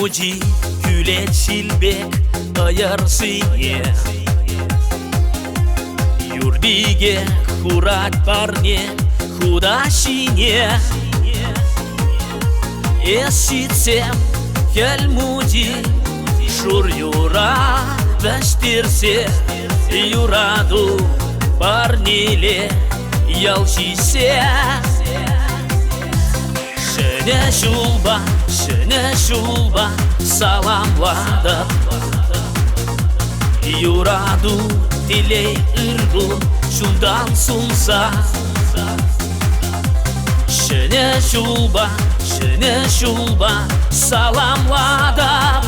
муди, күлет шилбек аяр-сыне. Юрбиге хурат парне худашине. Эсшитсем келмуди, шур юра вәштірсе, юраду парнеле ялчисе. Шыны шулба саламладып, юраду тілей ыргун шулдан сунса. Шыны шулба саламладып,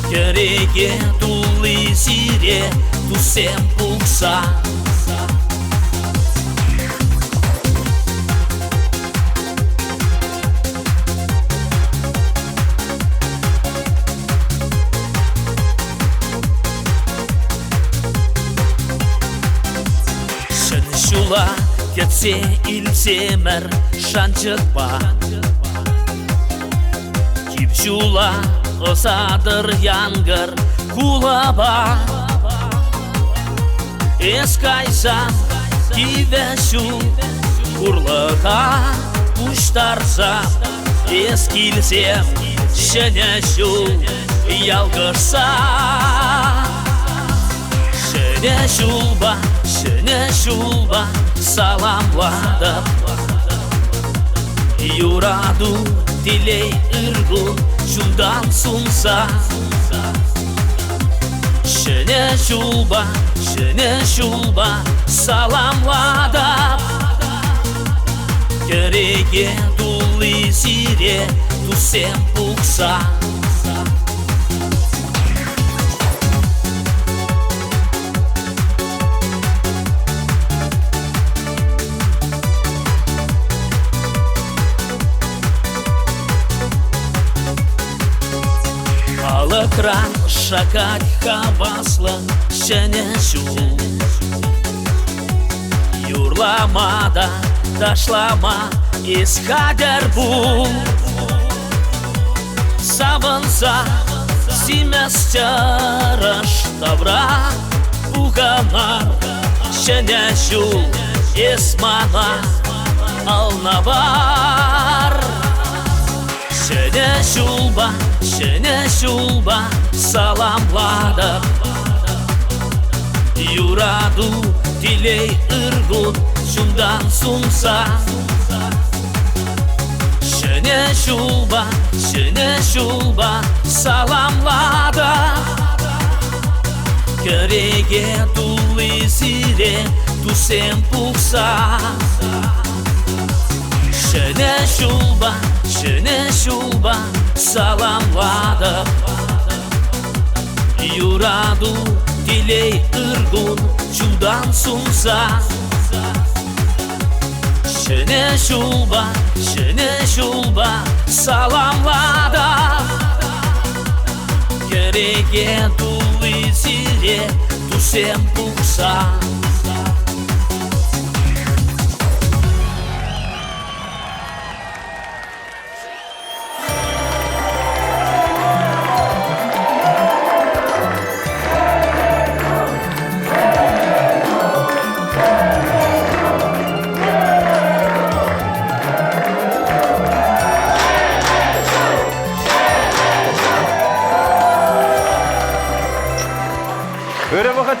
кереге тулы сире тусем пукса. Шыны кетсе илсемер шанчықпа. Кипшула осадыр янгыр кулаба. Ескайсан кивешу урлыға уштарса. Ескилсем шынешу ялгырса. Шыны шулба саламладып, юраду тілей ыргун шулдан сунса. Шыны шулба саламладып, кереге тулы сире тусем пукса. Кран шакать хавасла шенешу. Юрламада ташлама исхадер бу. Саванса симестера штабра буганар. Шенешу есмана алнабар. Шыны шулба саламладып, юраду тілей ыргун шундан сунса. Шыны шулба саламладып, кереге тулы сире тусем пукса. Шыны шулба саламладып, юраду тілей ыргун шулдан сунса. Шыны шулба саламладып, кереге тулы сире тусем пукса.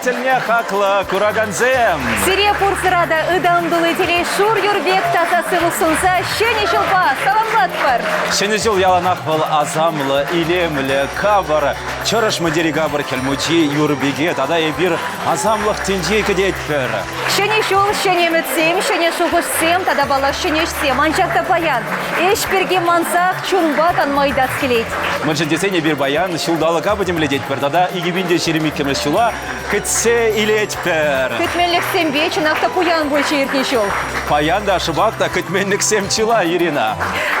Телне хакла кураганзем. Сире пурсырада ыдамдулы телей шур юрбек тазасы лусунса шене жылба саламлатпар. Шене жыл яланақ был азамлы, илемлі, кабар. Чырыш мадери габар келмучи юрбеге, тада ебір азамлық тенжей кедетпер. Шене жыл, шене мүтсем, шене шуғышсем, тада бала шенешсем, анчақта баян. Эшперге мансақ чунба танмайдас келейд. Мыншын десене бір баян, шылдалы кабы демледетпер, тада игибинде шеремиккеме шула, кетсе илетпер. Кетменліксем бе, чынақта пуян больше еркешол. Паян да шыбақта кетменліксем чила, Ирина.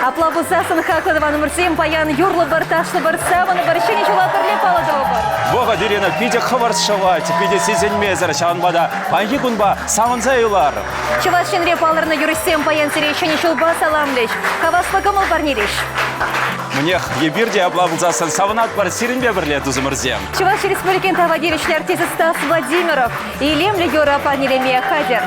Аплабузасын хақлыдыван мұрсем, паян юрлы бір, ташлы бір, саваны бір, шене жула бірле паладығы бар. Бога, Ирина, пиде хыварс шывать, пиде сезенмезір, шанбада, панги күнба, савынзай улар. Чывас шенре палырны юрысем, паян сире, шене жулба саламлеш. Каваслы кымыл бар нереш. Мне ебирде облабылзасын савынат бар сиринбе бірле дузымырзем. Чувашия Республикин тавадиричный артист Стас Владимиров и Лемли Европа Нелемия Хадер.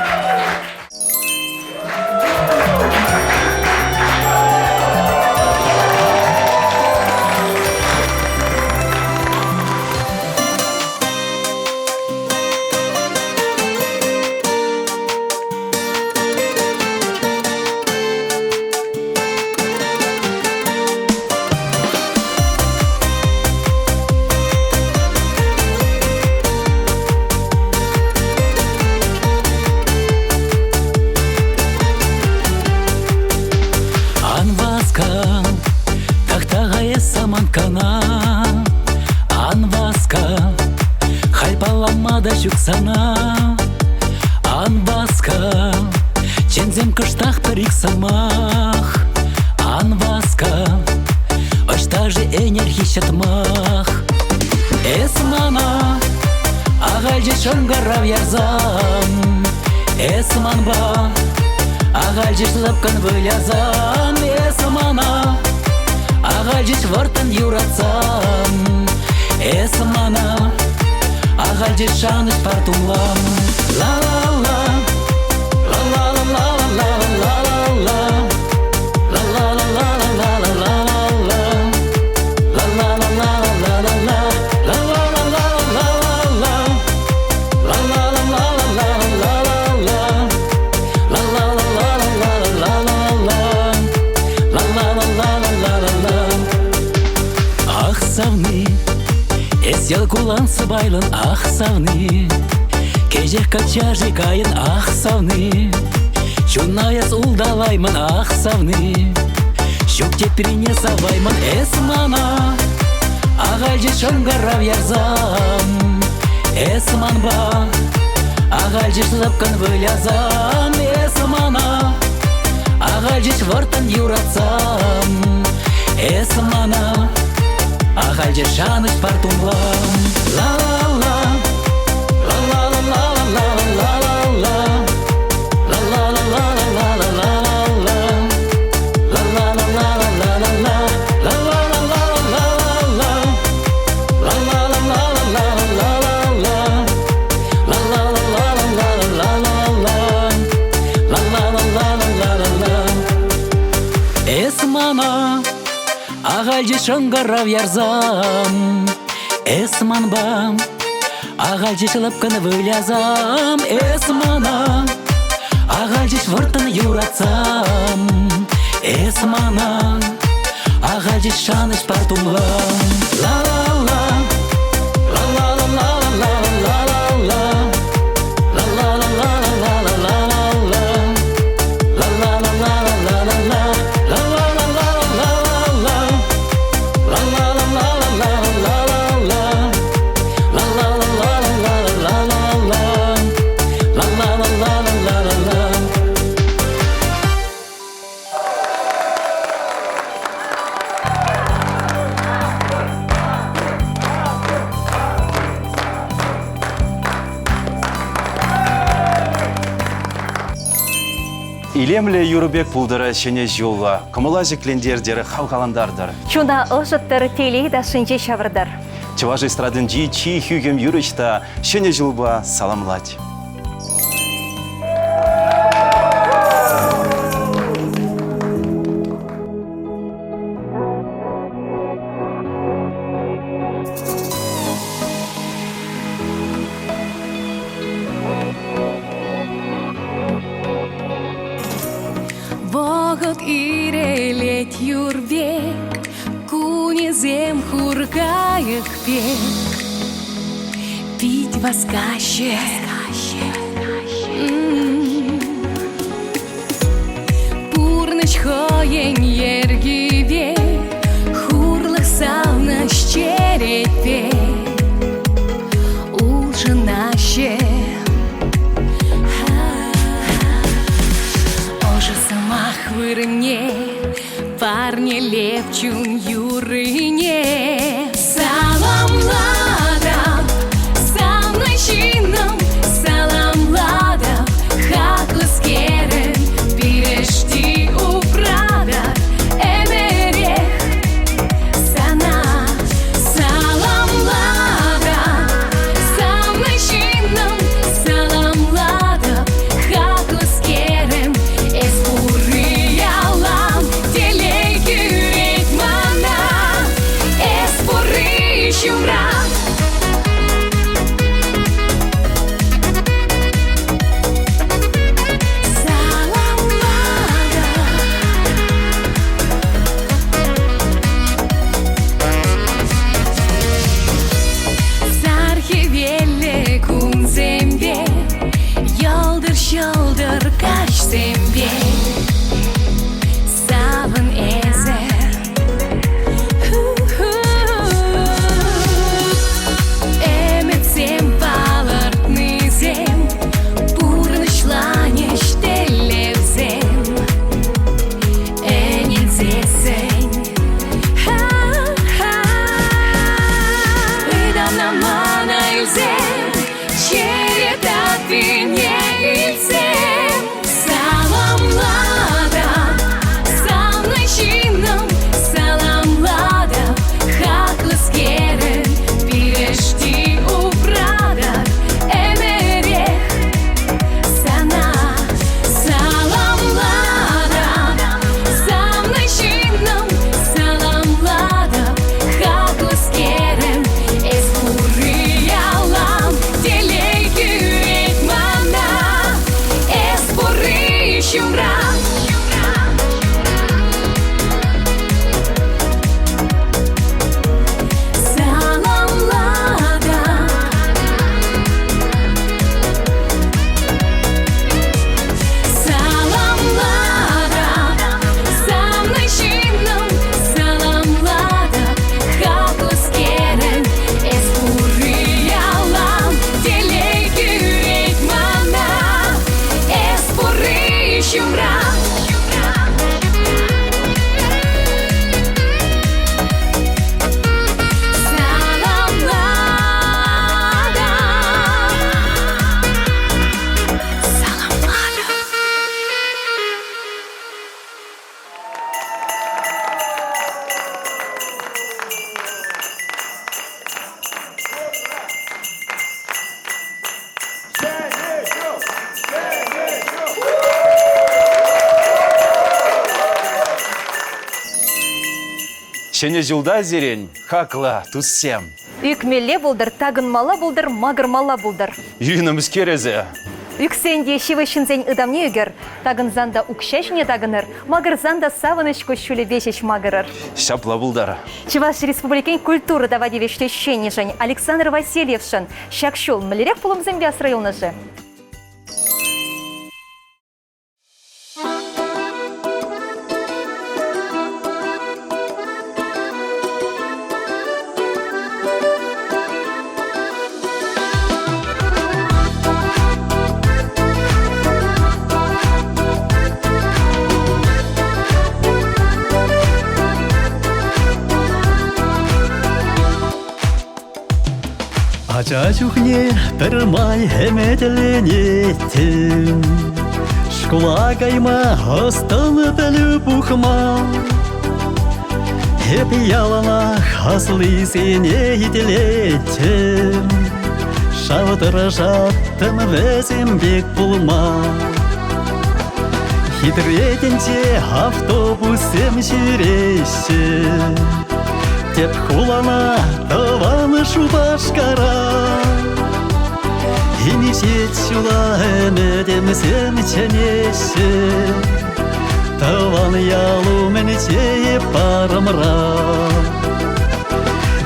Анваска, хайпаламада жүксана. Анваска, чензем кыштах пырик самах. Анваска, оштажы энерги шатмах. Эсмана, ағалжы шоңгарав ярзам. Эсманба, ағалжы шлапкан вылязам. Эсмана, ағалжыш вартан юратсам. Эсмана, ағалжыш шаныш партулам. Ла-ла-ла, ла-ла-ла-ла-ла-ла-ла-ла, ла-ла-ла-ла-ла-ла-ла-ла, ла-ла-ла-ла-ла-ла-ла, эс ялкулан сыбайлын ах савны, кежек качажы кайын ах савны, чунаяс улдалаймын ах савны, щук теприне саваймын эсмана, ағалжы шоңгарав ярзам. Эсманба, ағалжы шлапкан вылязам. Эсмана, ағалжы вартан юратсам. Эсмана, ағалжы шаныш партумлам. Ла-ла-ла, ла-ла-ла-ла-ла-ла-ла-ла, ла-ла-ла-ла-ла-ла-ла-ла, ла-ла-ла-ла-ла-ла-ла, Эсмана, ағалжы шоңгарав ярзам. Эсманба, ағалжы шлапканы вылязам. Эсмана, ағалжы вартан юратсам. Эсмана, ағалжы шаныш партумлам. Ла-ла-ла, ла-ла-ла-ла-ла-ла-ла-ла, Илемле юрбек пулдыры шене жолла, кымыла жеклендердері халқаландардыр. Чуна ылжыттыр телей да шынче шавырдар. Чываш эстрадын чи хюгем юрышта шене жылба саламлать. Вогот ирелет юрбек, кунезем хуркаек пек, пить воскаще. Пурныч хоен ергиве, хурлых савна щерепе, улжынаще. Вырыне, парне лепчун юрыне. Салам ладам, самной чином, салам ладам, хаклыс керен, пирешти упрада, эмерех, илзем, череда вине илзем. Саламлада, самный чином, саламлада, хаклыс керен, пирешти упрада, эмерех сана. Саламлада, самный чином, саламлада, хаклыс керен, эспурыялам, делей кюрек мана, эспуры шумра. Саламлада, саламлада, самный чином, саламлада, хаклыс керен, эспурыялам, делей кюрек мана, эспуры шумра. Шене жылда зерен, хакла, туссем. Үкмеле булдыр, тагынмала булдыр, магырмала булдыр. Үйініміз керезе. Үксенде шивышынзен ыдамне үгер, тагынзанда укшашне тагыныр, магырзанда савыныш көшшулі бешеш магырыр. Шапла бұлдар. Чуваш Республикин культуры давадевеште щенежен Александр Васильевшин, шакшул млерек пулымзен бяс районныжы. Ача чухне тырмай хеметленетім. Школа кайма астылы білі бұқма. Хеп ялана хаслы сене етелетім. Шавытыра жаттым вәзім бек бұлма. Хитретенче автобусем жүреші. Теп хулана таваны шубашкара. Инишет шула әмедем сен ченеші. Таван ялу менче парымра.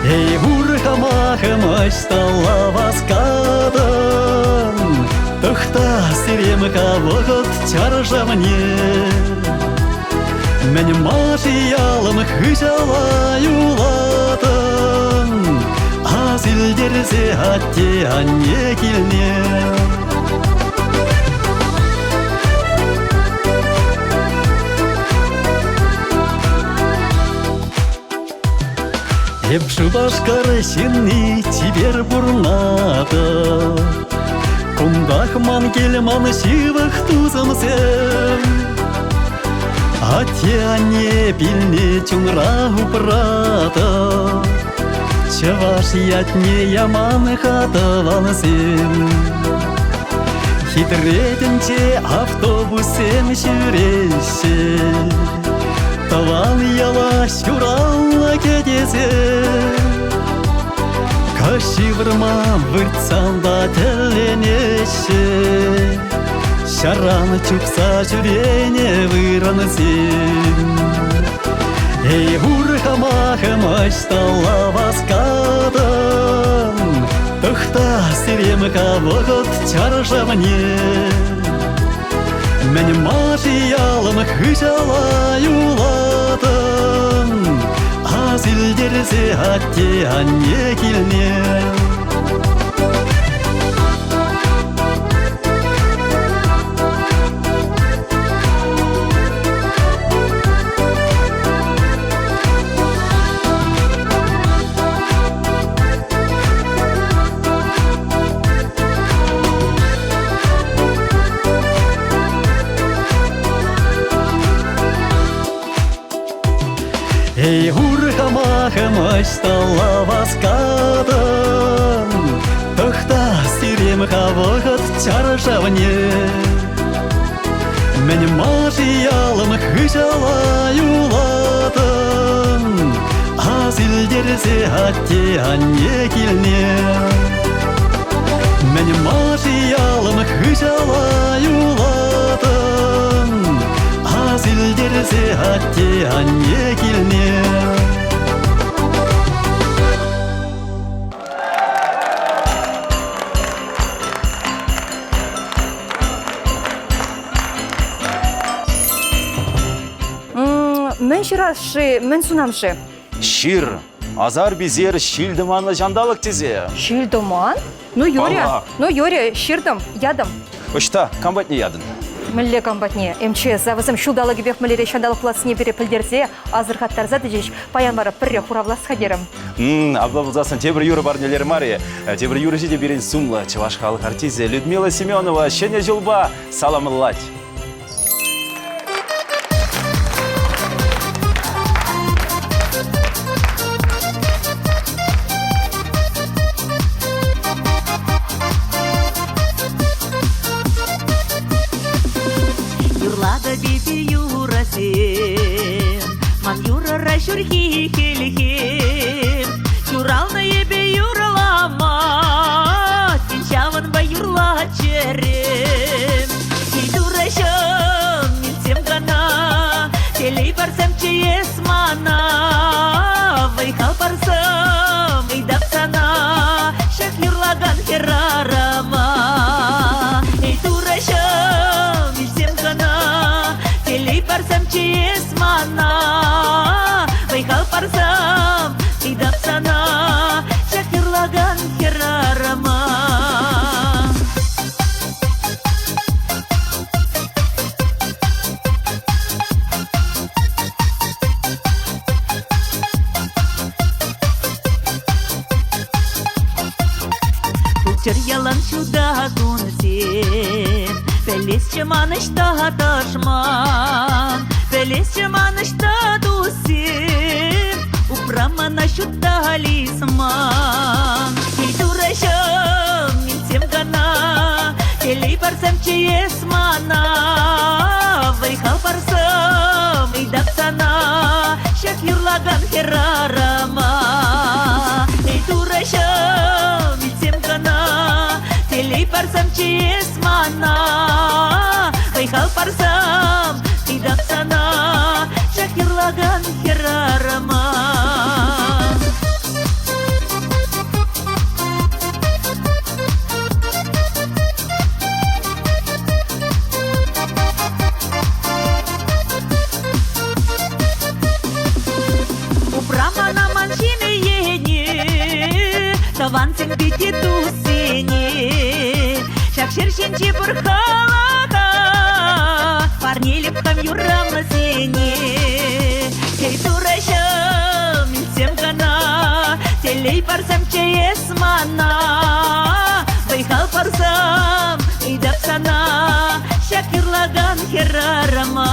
Эй, урхамахым аштала васкадым. Тұхта сиремка вғыт чаржа мне. Мен машиялым хыжала юладым. Азилдерзе атте анне келне. Епші башкар сенни тибер бурнады. Кундах ман келман шивых тузымсем. Атте анне билне чуңра упрады. Чаваш ятне яман хатыванысем. Хитретінче автобусем жүреші. Таван яла шуралла кедезе. Кашивырма выртсанда тәлленеші. Шараны чупса жүрене выранысем. Эй, урхамахым аштала васкадым. Тұхта сиремка вғыт чаржа мне. Мен машиялым хыжала юладым. Азилдерзе атте анне келне. мачтала васкадын Тохта сирем хавығыт чаршавне Мен мажиялым хыжала юладым Азилдерсе атте анне келне Мен мажиялым хыжала юладым Азилдерсе атте анне келне Мен шырашы, мен сунамшы. Шир, азар безер шилдыманы жандалық тезе. Шилдоман? Ну, Юрия. Аллах. Ну, Юрия, ширдым, ядым. Үшта, комбатне ядын. Мілле комбатне. МЧС завызым шулдалы гібек міллере шандалық пласыне бере пілдерзе, азыр хаттарза дежеш, паян бары пірре хуравлас хадерім. Абла бұлдасын тебір юры барнелер мари. Тебір юры жеде берен сумлы. Чеваш халық артизе Людмила Семенова. Шене жылба. Саламыллать. Юрлада биби юрасен, ман юрара шурхи хелихем. Юрална ебе юралама, сенчаван ба юрла черем. Юрашам милсем гана, телей барсам чеес мана. Вайхал барсам идапсана, шах юрлаган херарама. Юрашам милсем гана, телей барсам чеес мана. Вайхал барсам идапсана, шах юрлаган херарама. Чыр ялан шуда гунсен, Пелес чаманышта ташман, Пелес чаманышта дусен, Упрамана шуда лисман. Ей дурашам, минсем гана, Телей барсам чеес мана. Вайхал барсам, идапсана, Шак юрлаган херарама. Ей дурашам, минсем гана, Телей барсам чеес мана. Вайхал барсам, идапсана, Шак юрлаган херарама. Упрамана маншины ени, Тавансен бити тусени, Шак шершенче бұрхалаға, Парнеліп хам юрамы сені. Кей турашам, минсем гана, Телей барсам чеес мана. Вайхал барсам, идапсана, Шак юрлаган херарама.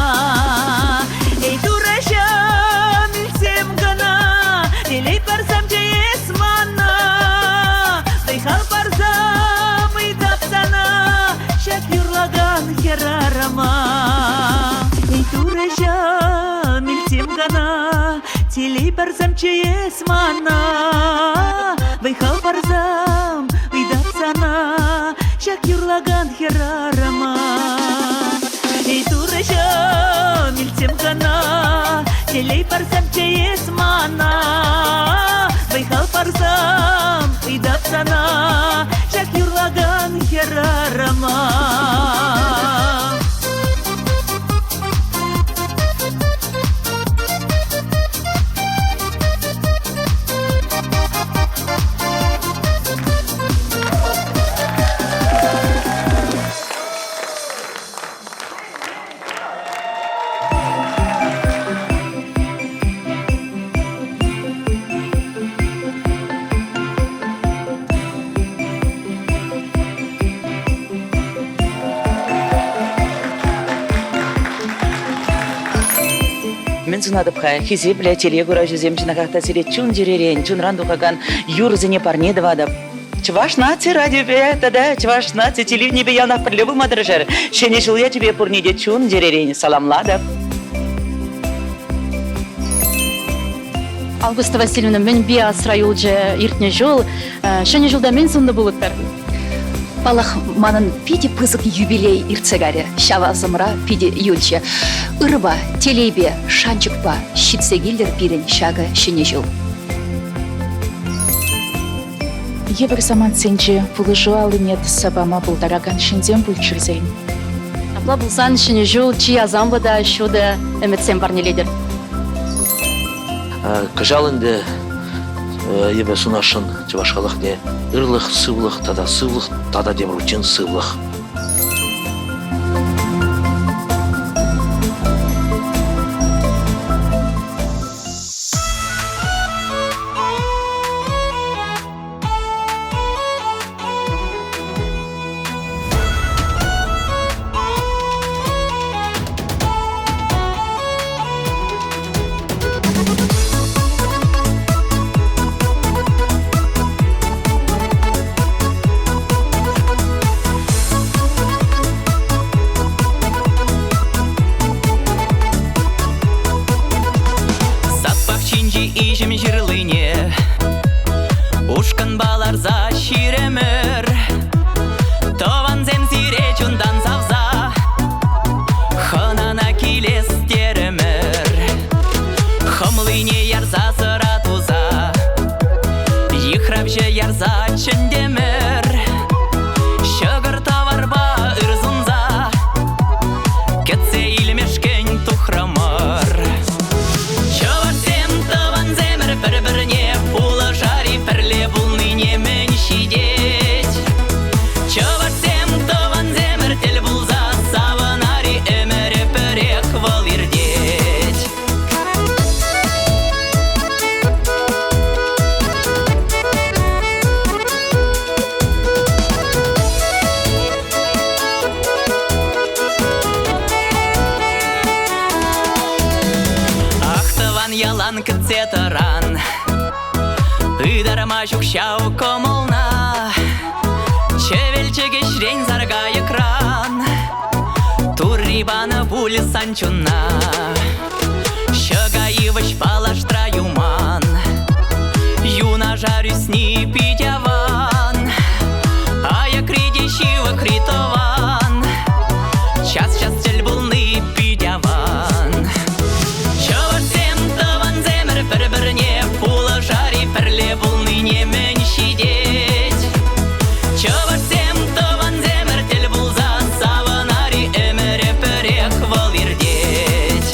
Ей турашам, минсем гана, Телей барсам чеес мана. Вайхал барсам, идапсана, Шак юрлаган херарама. Ей турашам, минсем гана, Телей барсам чеес мана. Вайхал барсам, идапсана, Шак юрлаган херарама. Ей турашам, минсем гана, Телей барсам чеес мана. Вайхал барсам, идапсана, Шак юрлаган херарама. зунадыпха, хизи бля телегура жүземчина какта сире чун жеререн, чун рандухаган юрзене парнедывадып. Чваш наци радио бе, да, чваш наци телевидение бе ялнах подлюбу мадрежер. Шене жил я тебе пурниде чун жеререн, саламладып. Августа Васильевна, мен би асрайул же иртне жол, шене жылда мен сонда болыттар. Балах манын пиди пызык юбилей ирцегаре, шавазымра пиди юльче. Ырба, телейбе, шанчыкпа, щитсегилдер пирен шага шене жыл. Ебір заман сенже пулыжу алынет сабама бұлдараган шенден бүлчірзейн. Апла булсан шене жол чи азамбада шуды эметсен барнеледер. Кажалынды ебе сунашын чевашалых не ырлых сывлых, тада демрутин сывлых. Ижім жырлыне ушкан балар за ширемер тован зем сире чундан савза ханана килес теремер хымлыне ярза сыратуза ихрабже ярза чендемер шыгыр таварба ырзунза кетсе илмешкен тухрамар. Бір-біріне пулы жари пірле бұлныне мен шидет. Чывырсем тұван земір тіл бұлза савынари өмірі пірек выл ердет. Ақтыван ялан кітсе тұран Ыдарма жүкшау комылна Чевелчеге шрен зарға екран Туррибаны пуль санчуна Шыгаевыш палаштра юман Юна жарюсни питяван Ая кридещивы критован Час тель булны питяван Чывырсем тыван земір бір-біріне пулы жари пірле бұлныне мен шидет. Чывырсем тыван земір тіл бұлза савынари өмірі пірек выл ердет.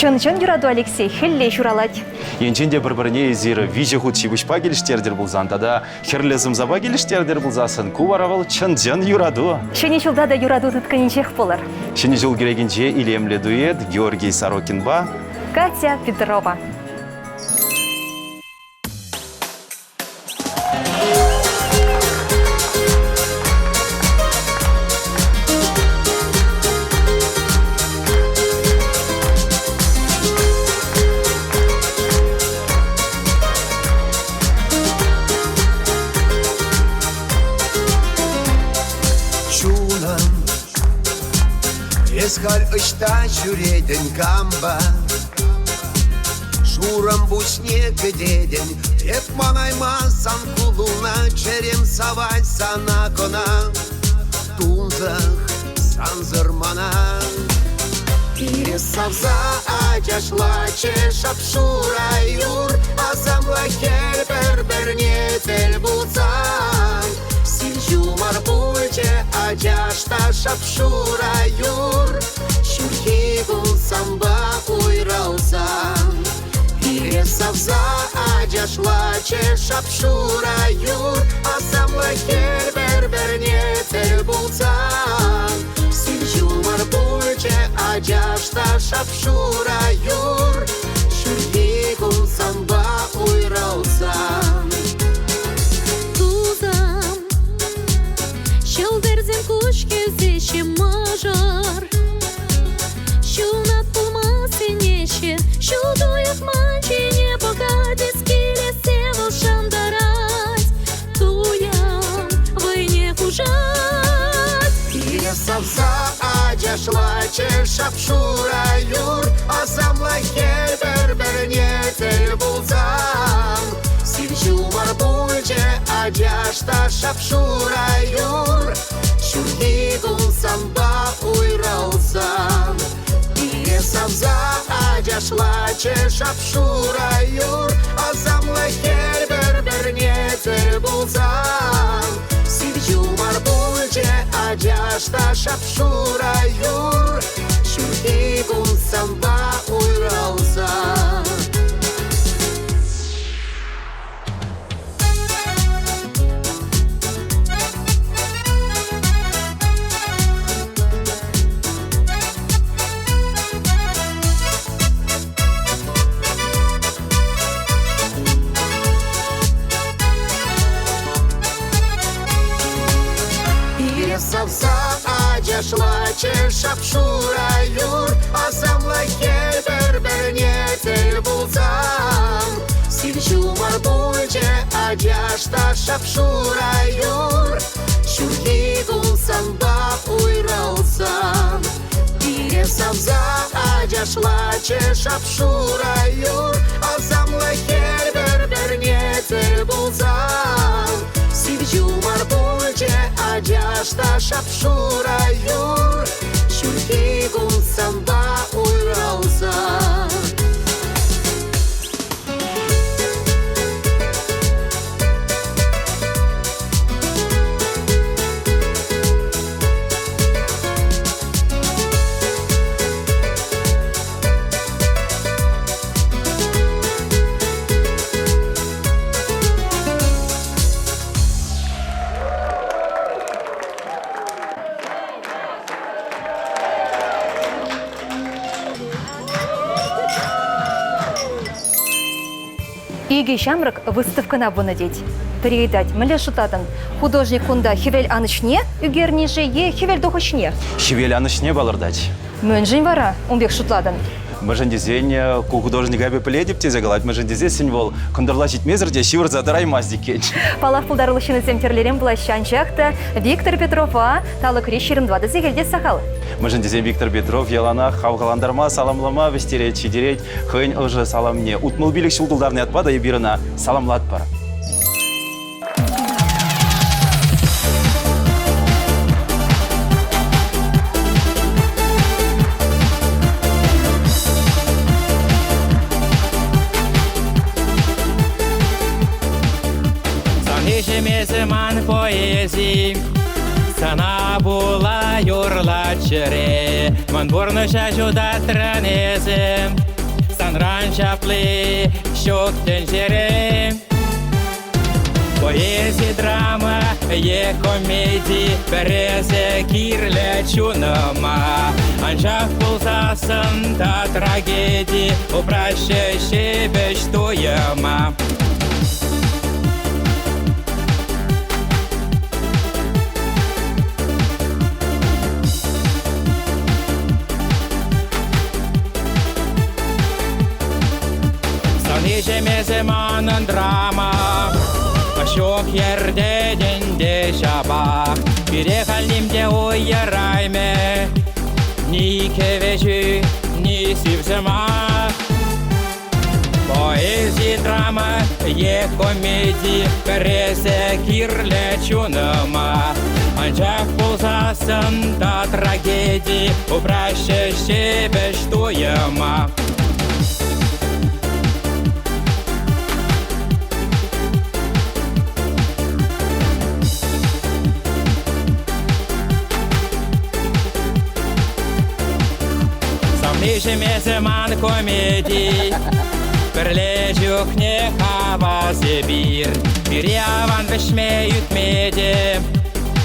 Чын-чын юраду Алексей, хелле журалать. Енченде бір-біріне езері виже худ шибышпа келіштердер бұлзан, тада херлезім заба келіштердер бұлзасын, куваравал чын-чын юраду. Шене жылда да юраду тұтканынчех болар. Шене жыл керегенже илемле дуэт Георгий Сорокинба, Катя Петрова. Ескал ышта жүредін камба Шурам бушне кедеден Теп маңаймасан кулуна Черем савай сана кона Тунзах санзырмана Ире савза ажашла чешап шураюр Азамла кер бір-бірне тел бұлзан Силжумар бульче ажашта шапшураюр Шурхи самба уйраузан Ире савза ажашла че шапшураюр Асамла кер бір-бірне тел бұлзан Силжумар бульче ажашта шапшураюр Шурхи самба уйраузан Шылдерзен куш кезеше мажар Шунат пулмасы неше Шудуях манчине богатец Келесе волшандарать Туям войне хужать Ире савза ажашла че шапшураюр Асамла хер бір-бірне тел бұлзан Силжумар бульче ажашта шапшураюр Шурхи самба уйраузан Ире савза ажашла че шапшураюр Азамла хер бір-бірне тел бұлзан Силжумар бульче ажашта шапшураюр Шурхи самба уйраузан Савза ажашла че шапшураюр Азамла хер бір-бірне тел бұлзан Силжумар бульче ажашта шапшураюр Шурхи самба уйраузан Ире савза ажашла че шапшураюр Азамла хер бір-бірне тел бұлзан Силжумар бульче ажашта шапшураюр Шурхи самба уйраузан Иги шамрак выставкана бунадеть. Передать, мле шутатын. Художник кунда хевель анышне, үгерниже е хевель дохошне. Хевель анышне балырдать. Мөнжин вара, умбек шутладын. Мажандизень, ку художник абе пледип те загалать, мажандизе синвол, кондырлачить мезерде шивр задарай маздикенч. Палах пулдарлышыны цемтерлерем плащанчакта Виктор Петрова, талы крещерім 20 зегелде сахал. Мажандизе Виктор Петров, ялана, хавгаландарма, саламлама, вестереть, чидереть, хэнь уже саламне. Утмыл билик шулдулдарный отпада и бирына саламлат пара. Меземан поэзии Сана була юрла чере Ман бурну шажу да транезе ранчаплы, щек тенжере. Поэзия, драма, комедии, березе кирле чунама. Анжақ болсасын да трагедии, упраще шебеш тояма. Sanijeme zamanın drama, Şok yerde dende şaba. Перехалимде ойярайме, Ни кевежи, ни сивзема. Поэзия, драма, комедии, березе кирле чунама. Анжақ болсасын да трагедии, упраще шебеш тояма. Самнижеме заман комедий, Бірлежук не хава Сибир. Миряван вишмеют меди,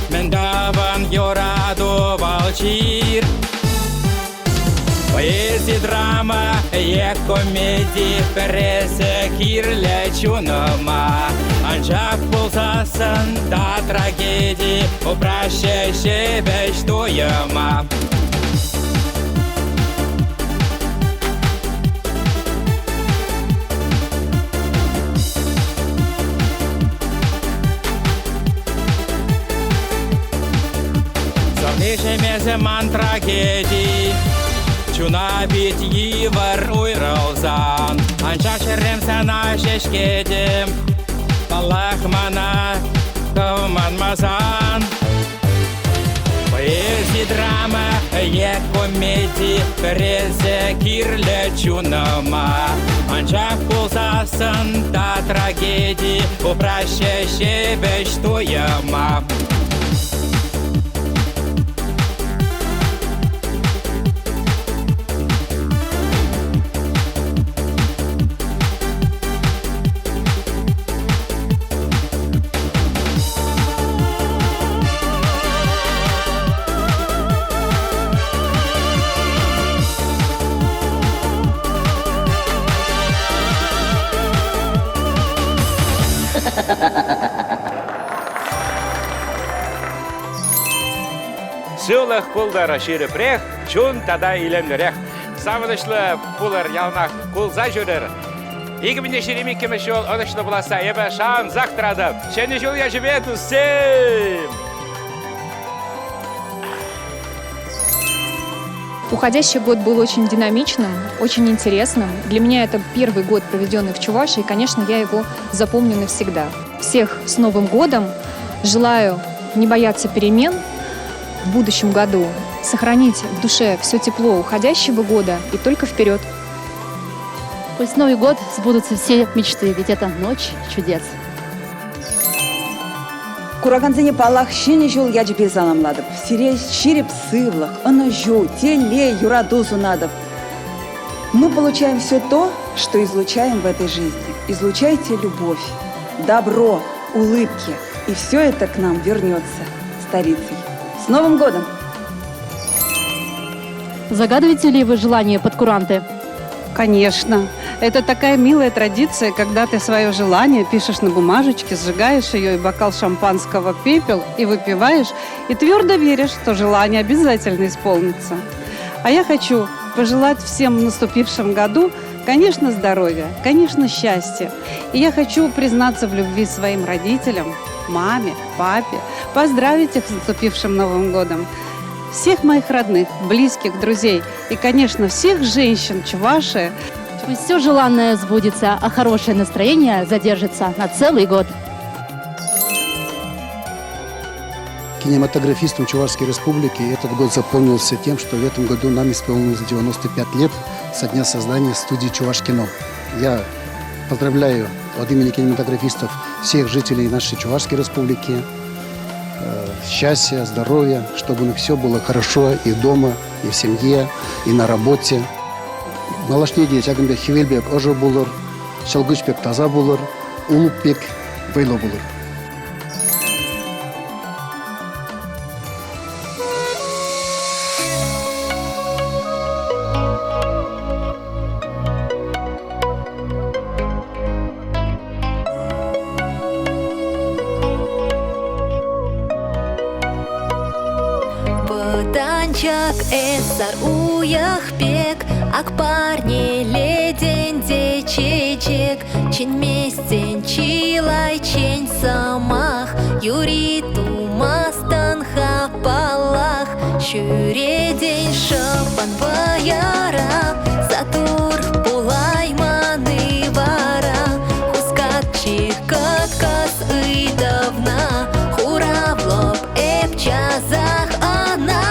Мендаван юраду волчир. Поэзия, драма, комедии, березе кирле чунама. Анжақ болсасын да трагедии, упраще шебеш тояма. Самнижеме заман трагедий, Чуна бит йывыр уйрылзан. Анжақ шерем сана шешкедем, Аллах мана кылманмазан. Поэзия, драма, комедии, березе кирле чунама. Анжақ болсасын да трагедии, упраще шебеш тояма. Сылық құлдары шеріпрех, чун тада иленлерек. Самынышлы пулар ялнақ құлза жүрер. 2022 жыл онышлы бұласа ебі шан зақтырады. Шені жыл я жібет усем! Уходящий год был очень динамичным, очень интересным. Для меня это первый год, проведенный в Чувашии, и, конечно, я его запомню навсегда. Всех с Новым годом! Желаю не бояться перемен в будущем году, сохранить в душе все тепло уходящего года и только вперед. Пусть Новый год сбудутся все мечты, ведь это ночь чудес. Кураганзене палах шене жол яджбе заламладып. Сире ширеп сывлах, анажу, теле, юрадузу надов. Мы получаем все то, что излучаем в этой жизни. Излучайте любовь, добро, улыбки. И все это к нам вернется старицей. С Новым годом! Загадываете ли вы желание под куранты? Конечно. Это такая милая традиция, когда ты свое желание пишешь на бумажечке, сжигаешь ее и бокал шампанского пепел и выпиваешь, и твердо веришь, что желание обязательно исполнится. А я хочу пожелать всем в наступившем году, конечно, здоровья, конечно, счастья. И я хочу признаться в любви своим родителям, маме, папе, поздравить их с наступившим Новым годом. Всех моих родных, близких, друзей и, конечно, всех женщин Чувашии. Пусть все желанное сбудется, а хорошее настроение задержится на целый год. Кинематографистам Чувашской Республики этот год запомнился тем, что в этом году нам исполнилось 95 лет со дня создания студии «Чувашкино». Я поздравляю от имени кинематографистов всех жителей нашей Чувашской Республики. Счастья, здоровья, чтобы у них все было хорошо и дома, и в семье, и на работе. малашнеде жагынбек Хивелбек ожо болыр, Шалгычбек таза болыр, Улупбек вейло болыр. Бытанчак эсар уяхбек, ак парне леден де чечек, чин местен чилай чень самах, юри тумастан хапалах, шюреден шапан баяра, затур пулай маны вара, хускат чихкат кас идавна, хура в лоб эпчазах она.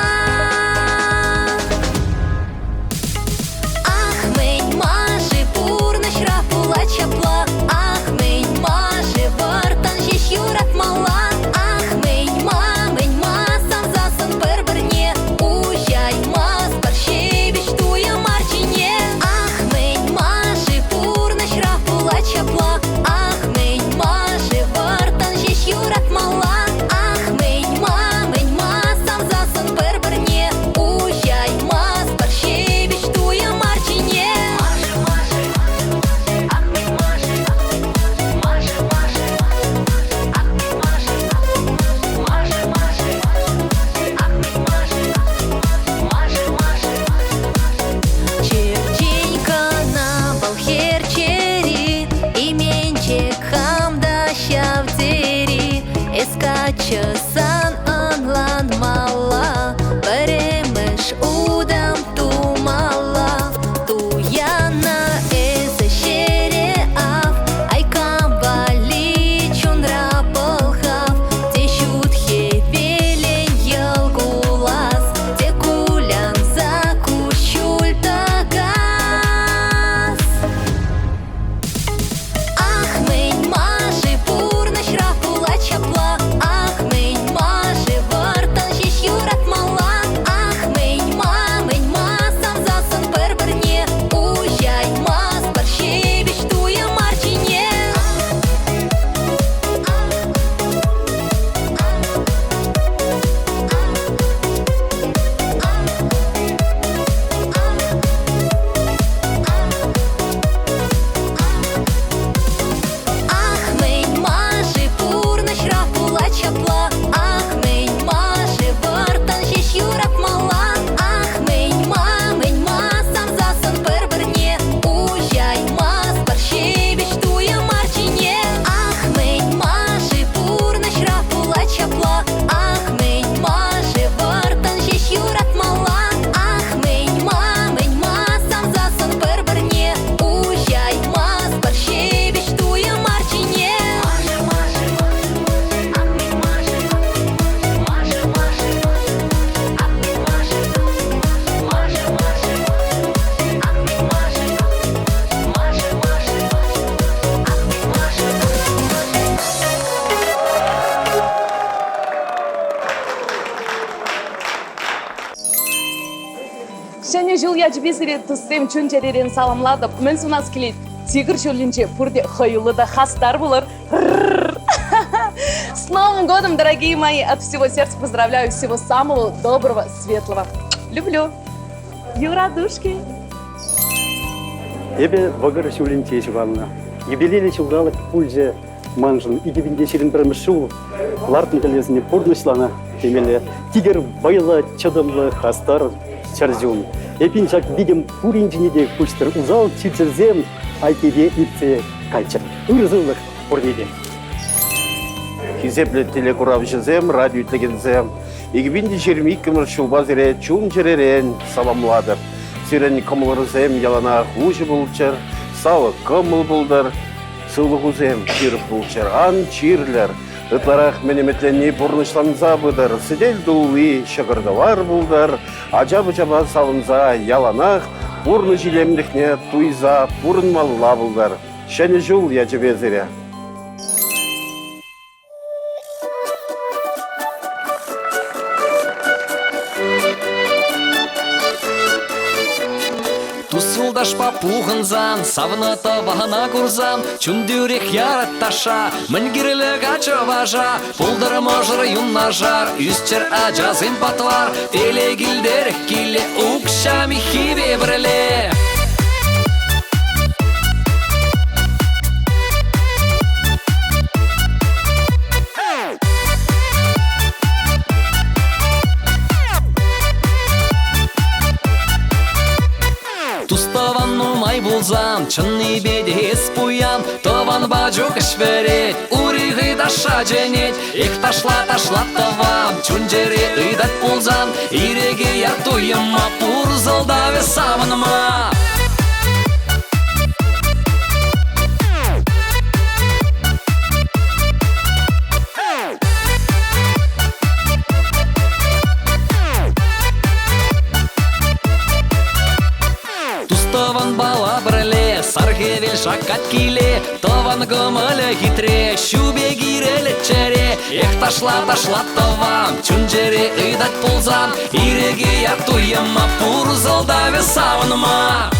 Ах, мень мажи пурна шрапула чапла, ах, мень мажи вартан жеш юрат мала, ах, мень ма сам засын бір-бірне, уяй мас паршевич туя марчине. Ах, мень мажи пурна шрапула чапла, ах, мень мажи вартан жеш юрат мала, ах, мень ма сам засын бір-бірне, уяй мас паршевич туя марчине. Чертенька на балхер чери, именчик хамда щавдери, эскачысан анлан мала, беремеш удам тумала, туяна эзе шере ав, айкам вали чунра полхав, те щут хевелен елгулас, те кулян закущуль тагас. Ах, мень мажи пурна шрапула чапла, ах, мень мажи вартан жеш юрат мала, ах, мень ма сам засын бір-бірне, уяй мас паршевич туя марчине. Ах, мень мажи пурна шрапула чапла, ах, мень мажи вартан жеш юрат мала, ах, мень ма сам засын бір-бірне, уяй мас паршевич туя марчине. Ах, мень мажи пурна шрапула чапла, ах, мень мажи вартан жеш юрат мала, ах, мень ма сам засын бір-бірне, уяй мас паршевич туя марчине. Және жыл я жібесіре тұстем чүн жеререн саламладып, мен сунас келет, тигр жөлінше пұрде хойылы да хастар болыр. С Новым годом, дорогие мои! От всего сердца поздравляю, всего самого доброго, светлого. Люблю. Юрадушки. Эбе вагар шулин тешиванна. Юбилейный шулдалык пульже манжын. Игибинде ширин біріміз шул. Лартын тілесіне пұрнышлана. Темеле тигр байла чадымлы хастар чаржун. Эпин жак видим пуринжинеде кучтыр узал чирчерзем айтебе ипце кальчыр. Үрзылық пурнеде. Хизепле телекуравшызем, радио тегензем. Игибинде жерми кымыр шулбазыре чун жеререн саламладыр. Сирен кымылырзем ялана хуже булчыр, салы кымыл булдыр, сылығузем чирып булчыр, ан чирлер. Ытларах менеметленни бурнышланза быдыр, сидель дулы шығырдылар булдыр, ажабы-жаба салынза яланах, бурны жилемдікне туйза бурынмалла булдыр. Шәне жул яжыбезіре. Тус юлдаш папуғынзан, савны табағына курзан, чүндүрек яратташа, мінгірілік ачы важа, пулдыр можыр юннажар, үстер ажазын батвар, телегілдер келе, укшами хиве бірле. Туставан нумай булзан, чынны бедес пуян, таван баджук ішверет, урығы даша женет, ек ташла тавам, чунжере ыдат пулзан, иреге яртуйыма, пурзылдаве савыныма. Таван бала бірле, саргевел шакат киле, таван гымылы хитре, шубе гирелі чәре, ех ташла тавам, чунжере ыдат пулзан, иреге яртуйыма, пурзылдаве савыныма.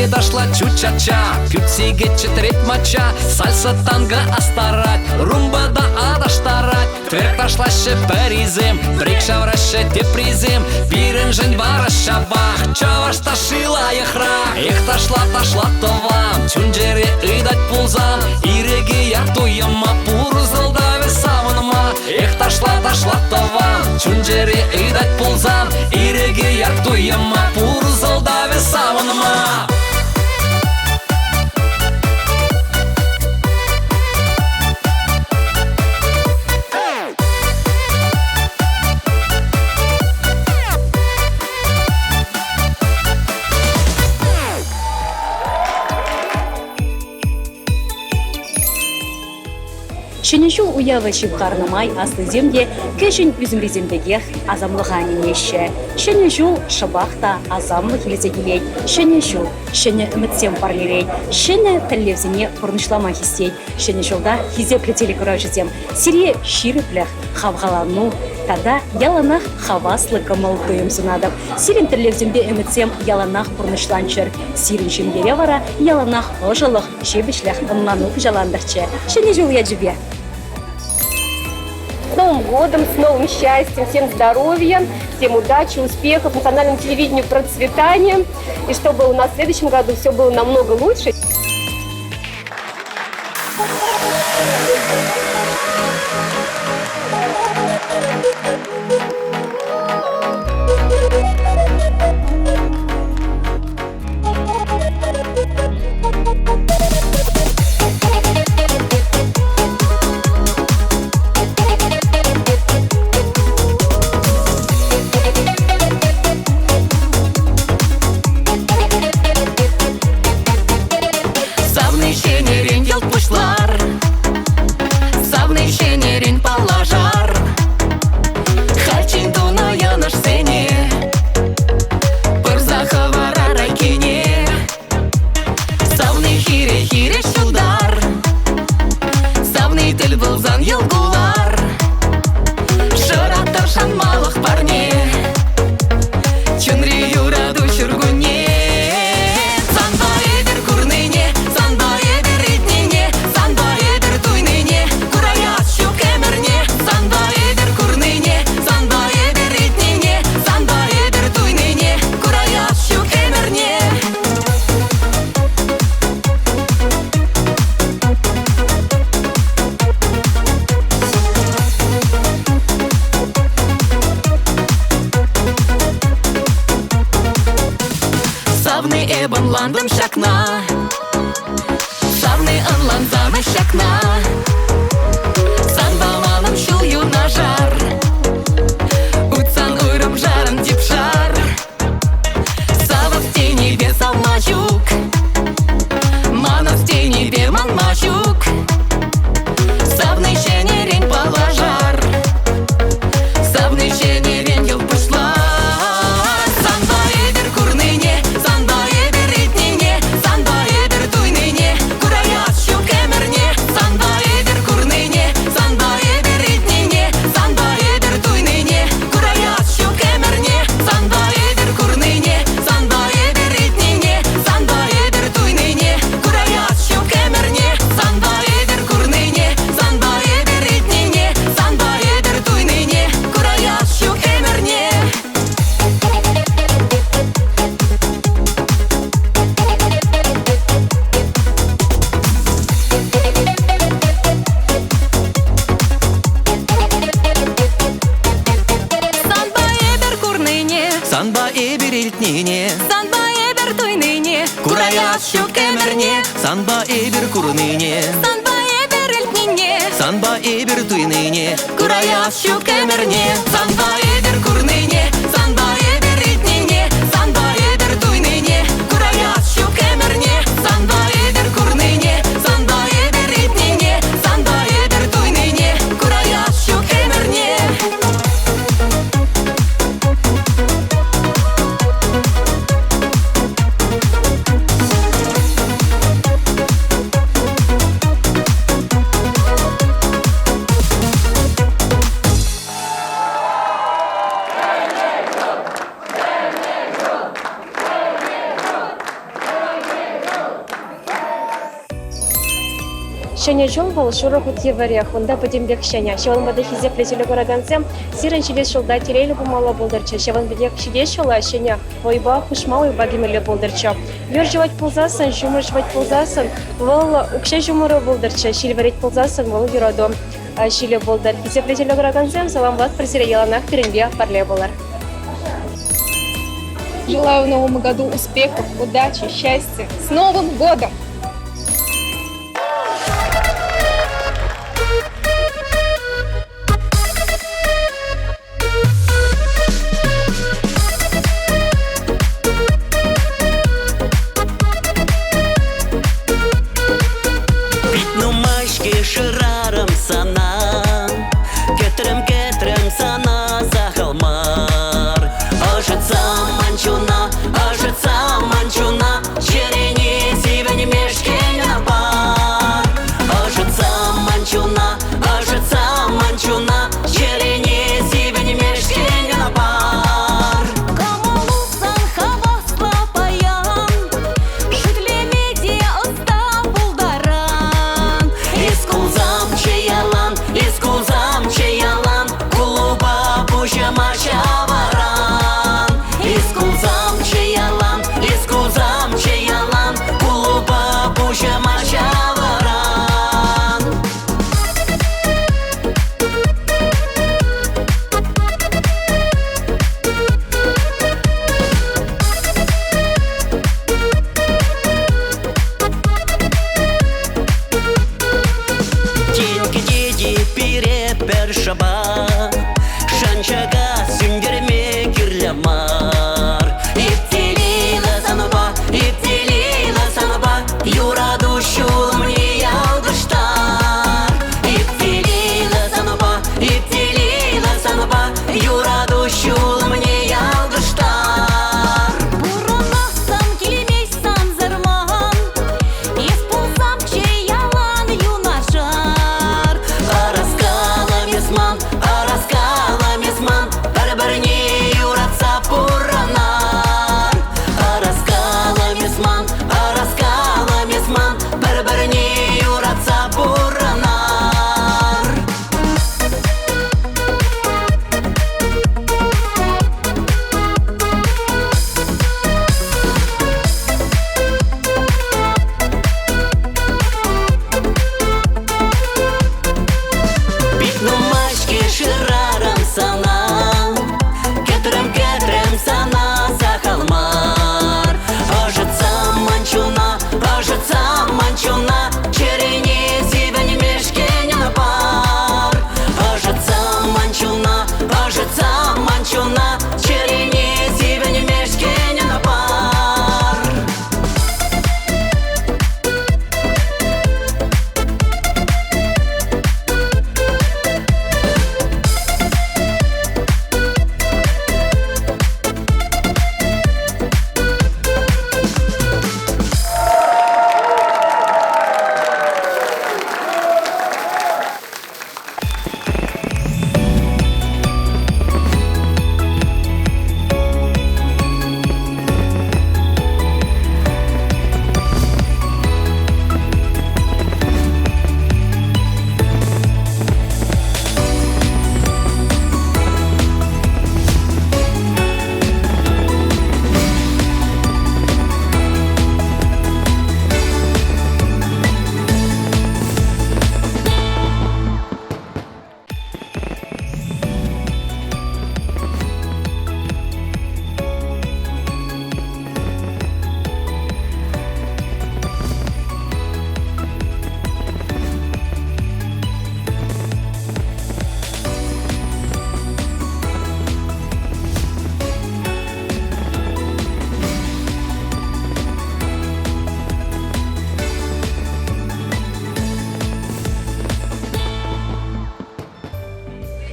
Дошла чу-ча-ча, пютсиге четыреть мача, сальса танго астарать, румба да адаштарать, тверк дошла шеперизем, брик шавраще тепризем, бирен жень вараща бах, чаваш ташила ехра, ех ташла тавам, чунжере ыдать пулзам, иреге яртуйыма, пурзылдаве савыныма, ех ташла тавам, чунжере ыдать пулзам, иреге яртуйыма, пурзылдаве савыныма. Шенешул уявы чипқарнымай аслы земде кешін үзімреземдегех азамлыға ненеші. Шенешул шыбақта азамлы келезегелей. Шенешул шені үмітсем парлерей. Шені тіллевзіне бұрнышлама хистей. Шенешулда хизеплі телекұрajызем. Сире ширіпліх хавғалану. Тада яланах хаваслы кымылдыым сунадып. Сирен тіллевземде үмітсем яланах бұрнышланчыр. Сирен шемгере вара яланах ұжылық шебішліх ынланук жаландырчы. Шенешул яджыбе. С Новым годом, с новым счастьем, всем здоровья, всем удачи, успехов, национальному телевидению процветания. И чтобы у нас в следующем году все было намного лучше. Ландым шакна, шавны анланзаны шакна, санбаланым шулью на жар, утсан урым жарым деп жар, савы в тени вес алмачу. Санба эбир илтнине, Санба эбер туйныне, кураящу кемерне, санба эбир курныне, Санба эбер эльтнине, санба эбир туйныне, кураящу кемерне, санба эбир курныне, санба эбир илтнине, санба эбир туйныне, кураящу кемерне, санба эбир курныне, санба эбир илтнине, санба эбир туйныне, кураящу кемерне. Шене жол был шурах утье варех, онда подембек шеня. Шеван бады хизе плетелі көрагансем, сирен шелес шылда терейлі бумала болдырча. Шеван бадек шелес шыла шеня, ойба хушма ойба гемелі болдырча. Вер жевать ползасын, жумыр жевать ползасын, вол укше жумыры болдырча. Шил варить ползасын, вол юрадом. Шиле болдыр. Хизе плетелі көрагансем, салам влад пресере еланах перенбе парле болар. Желаю в новом году успехов, удачи, счастья. С Новым годом! Шырарым сана, кетрем сана захалмар. Ажыца манчуна, черене сивенеме.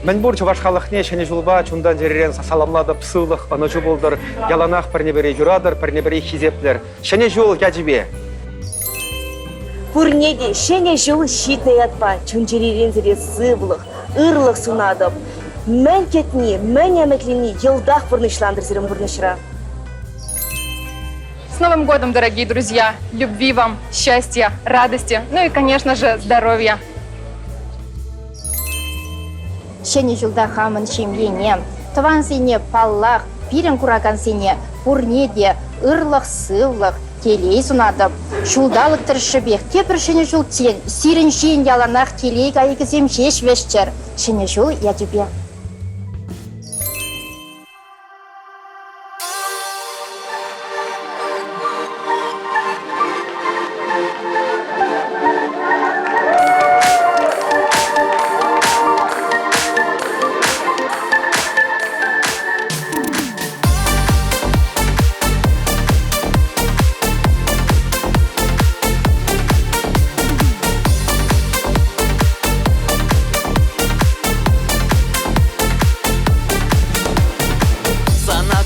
Мен бур чуваш халықне шене жулба чундан жеререн саламлады псылық, анажу болдыр, яланақ пірнебері юрадыр, пірнебері хизеплер. Шене жул ячбе. Пурнеде шене жул щитный ятпа, чунчеререн зере сывлық, ырлық сунадып. Мен кетни, мен яметлини, елдах пурнышландыр зерем бурнышра. С Новым годом, дорогие друзья! Любви вам, счастья, радости, ну и, конечно же, здоровья! Шене жылда хамын шемлене, тыван сене паллах, пирен кураган сене, пурнеде, ырлық, сывлық, келей сунадып. Шулдалық тіршібек, кепір шене жыл тен, сирен жен яланақ келей кайгызем жеш вешчер. Шене жыл я тебе.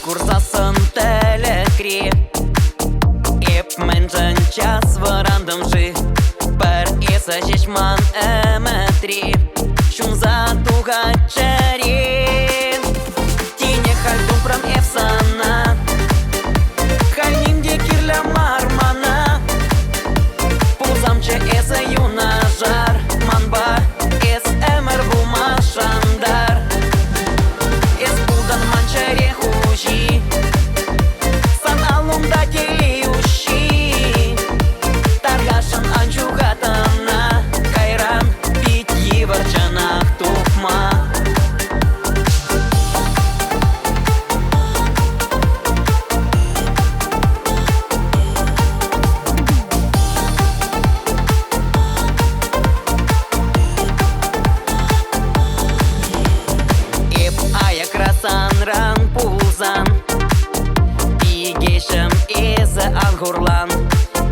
Курсасын тәлікре Еп мәнжін час варандым жи Бір есі жешман әмәтре Шунза туға чәрен Тіне халду прам ефсана Хальнимде кирлі мармана Пузамчы есі юна жар Манба ес әмір бумашандар Ес будан манчаре хужи Сан алумда телеющий Таргашан анчугатана Кайран бит еварчанах тухма Еп аяк расан ран пузан Игешім есі ангурлан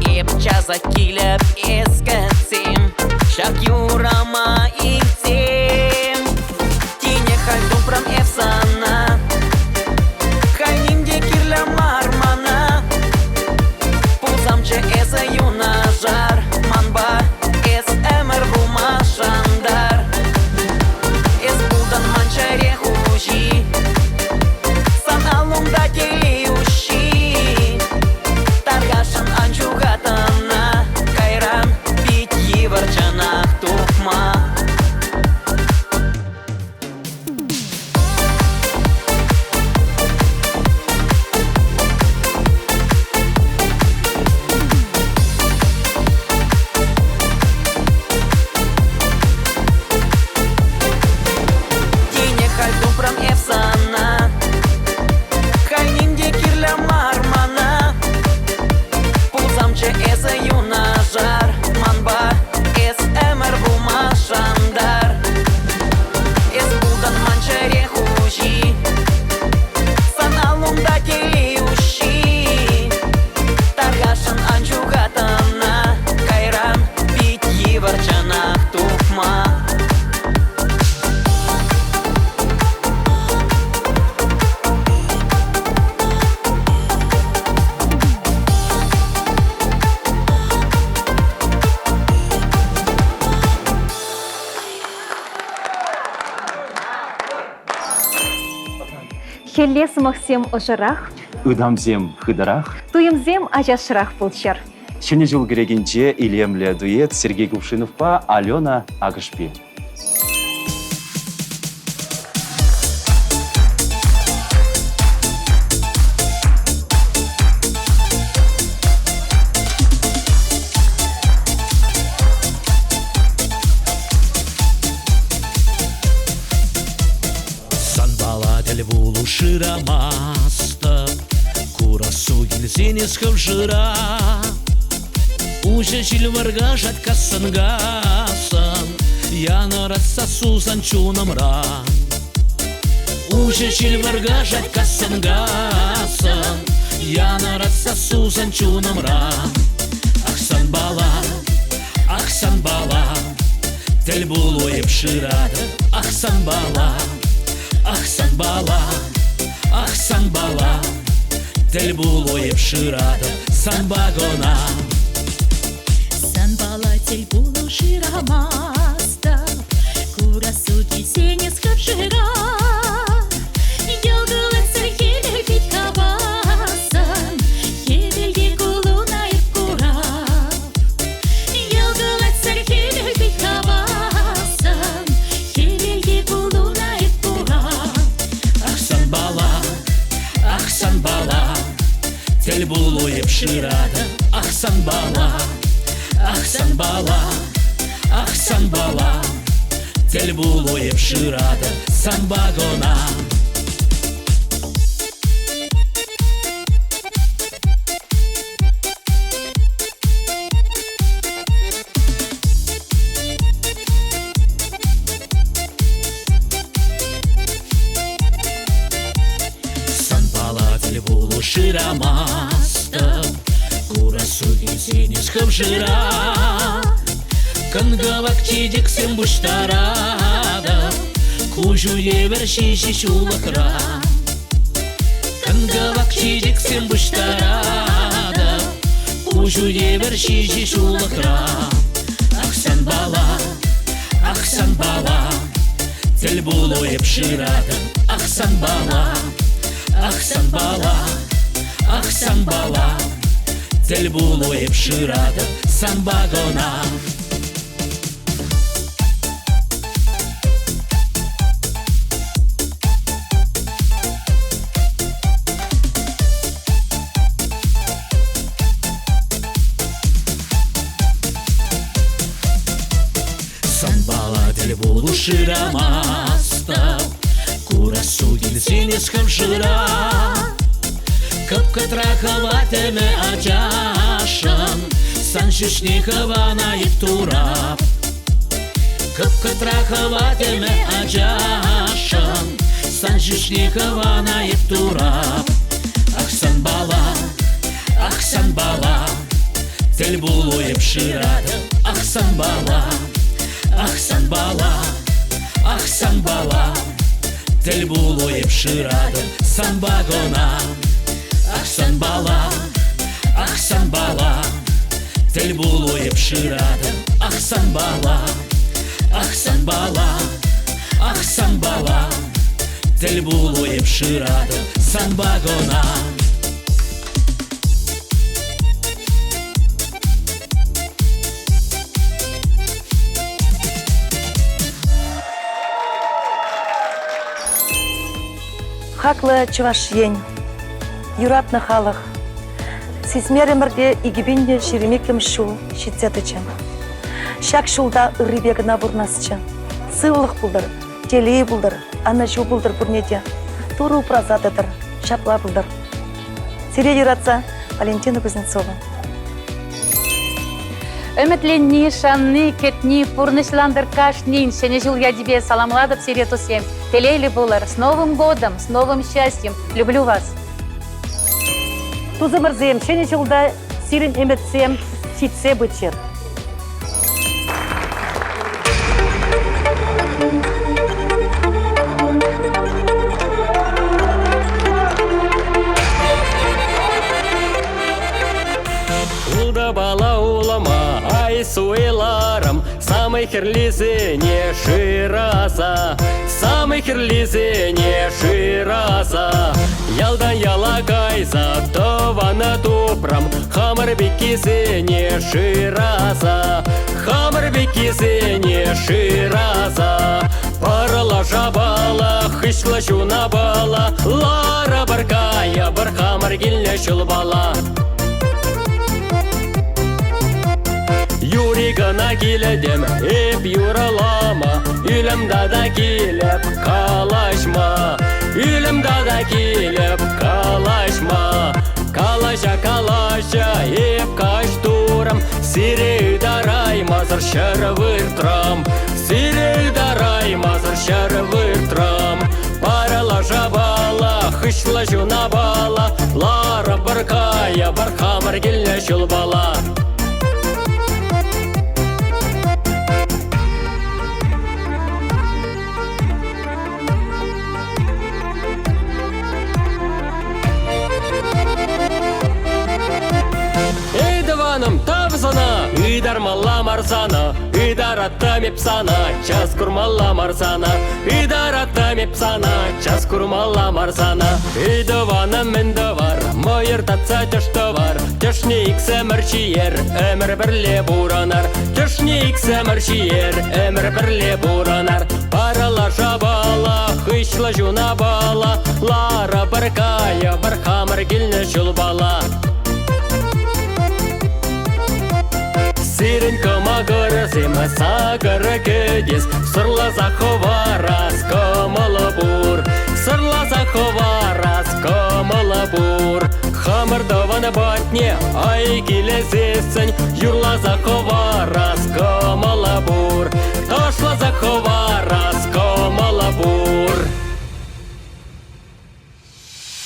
Еп чаза килеп ескәтсем Шак юрама итсем Тине хальду прам ефсана Хальнимде кирлі мармана Пузамчы есі юна жар Манба эс әмір бумашандар Эс будан манчаре хужи Сан алумда телеющий Таргашан анчугатана Кайран бит еварчанах тухма Тине хальду прам ефсана Хальнимде кирлі мармана Пузамчы есі юна жар Манба эс әмір бумашандар Эс будан манчаре хужи Сан алумда телеющий Таргашан анчугатана Кайран бит еварчанах тухма Хеллесмахсем ожырах, Ыдамзем хыдарах. туемзем ажашырах пулчар. Шене жыл керегенче илемле дуэт Сергей Кувшиновпа Алена Агышпи. Санбала дәл болу шырамасты Курасу келсен есқып жыра Уже жил варга жаткасын гасын Яны ratsa сузан чунымра Уже жил варга жаткасын гасын Яны ratsa сузан чунымра Ақсан бала Тіл болу еп шырады Ахсан бала, ахсан бала, ахсан бала, тіл булойып шырады сан багона. Сан бала тіл булу шырамаста, кура суди сене скапшыра. Ялгылы сырхелі бит кабасан, кебелге кулунайып кура. Ялгылы сырхелі бит кабасан, кебелге кулунайып кура. Ахсан бала, тіл булойып шырады ахсан бала, ахсан бала, ахсан бала, тіл булойып шырады сан багона. Шырамастым, курасу сені скымшыра. Кынгавак чедексем буштарады, кужу евер шиши шулықра. Кынгавак чедексем буштарады, кужу евер шиши шулықра. Ахсан бала, тіл булойып шырады ахсан бала, ахсан бала, ахсан бала, тіл булойып шырады сан багона. Сан бала тіл булу шырамаста, курасу сені скымшыра. Кып-кытрахова теме ачашын, сан шишнихова найып турап. Кып-кытрахова теме ачашын, сан шишнихова найып турап. Ахсан бала, тіл булойып шырады ахсан бала, ахсан бала, ахсан бала, тіл булойып шырады сан багона. Ахсан бала, тіл булойып шырады ахсан бала, ахсан бала, ахсан бала, тіл булойып шырады сан багона. Хаклы чуваш ень, юратны халық. Сесмеремірде игібінде шеремекім шу шетсетічі. Шак шулда ұрыбегіна бұрнасычы. Сывлық бұлдыр, телей бұлдыр, ана шу бұлдыр бұрнеде. Туру празадыдыр, шапла бұлдыр. Сире юратса Валентина Кузнецова. Үмітленні, шанны, кетні, пурнышландыр кашнин, шене жыл я тебе саламладып сире тусем. Телейлі бұлар, с Новым годом, с новым счастьем. Люблю вас. Тузымырзем, шене жылда сирен эметсем, ситсе бычыр. Улда бала улама, ай суэларам, самый херлизи не шираса, самый херлизи не шираса. Ялдан ялагайза, тована тупрам, хамыр бекизи не шираса, хамыр бекизи не шираса. Парла жабала, хышла шуна бала, лара баркая, бар хамыр гилне шулбала. Юригана келедем, еп юралама, Үйлім дада келіп қалашма, Үйлім дада келіп қалашма. Калаша, калаша, еп каш турам, Сирей дарай мазыр шарвыртрам, Сирей дарай мазыр шарвыртрам. Парала жабала, хышла жуна бала, Лара баркая, бархамыр келне шул бала. жармалла марсана, идарата мепсана, час курмалла марсана, идарата мепсана, час курмалла марсана. Идована мендовар, моер татца тыштовар, тышни иксе мырчиер, өмір бірле буранар, тышни иксе мырчиер, өмір бірле буранар. Парала жабала, хышлы жуна бала, лара баркая, бархамыр келні жулбала. Сирен комагыр зима сагыры кедес, сырла заховарас комалы бур, сырла заховарас комалы бур. Хамырдаваны батне ай келезесін, юрла заховарас комалы бур, ташла заховарас комалы бур.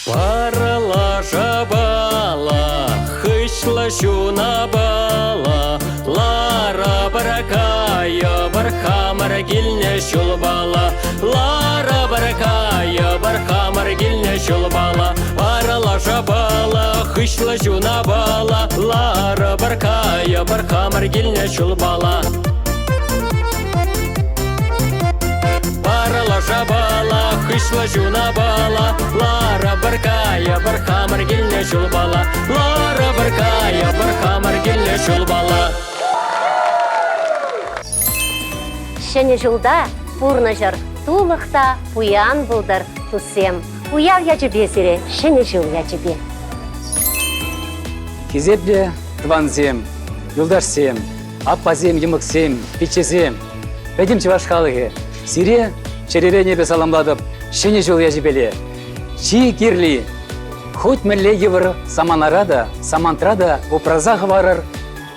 Парала жабала, хышла жуна бала, лара баракая, бархамар гильне шулбала, лара баракая, бархамар гильне шулбала. Парала жабала, хышла жуна бала, лара баракая, бархамар гильне шулбала. Парала жабала, хышла жуна бала, лара баркая, бархамар гильне шулбала, лара баркая, бархамар гильне шулбала. Шене жылда пурны жыр, тулықта пуян бұлдыр тусем. Уял я тебе сире, шене жыл я тебе. Кезепде тванзем, юлдашсем, аппазем, емыксем, печезем. Пәдем чеваш халығы, сире черере небе саламладып, шене жыл я жебеле. Чи кирли, хоть мәлле евір саманарада, самантрада образағы барыр,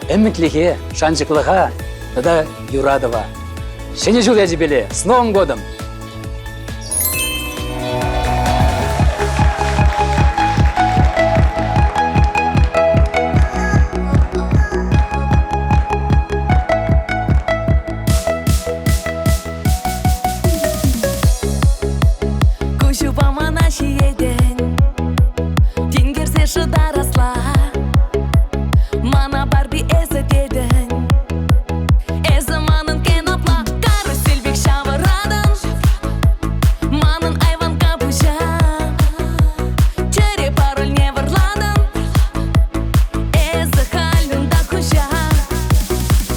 әмітліге, шанчықлыға, да юрадова. Шене жыл я жебеле, с Новым годом! Мана барби эзі дедің, эзі манын кен апла, карусель бек шавырадың. Манын айванға бұжа, чере пароль не вырладың, эзі халында құжа.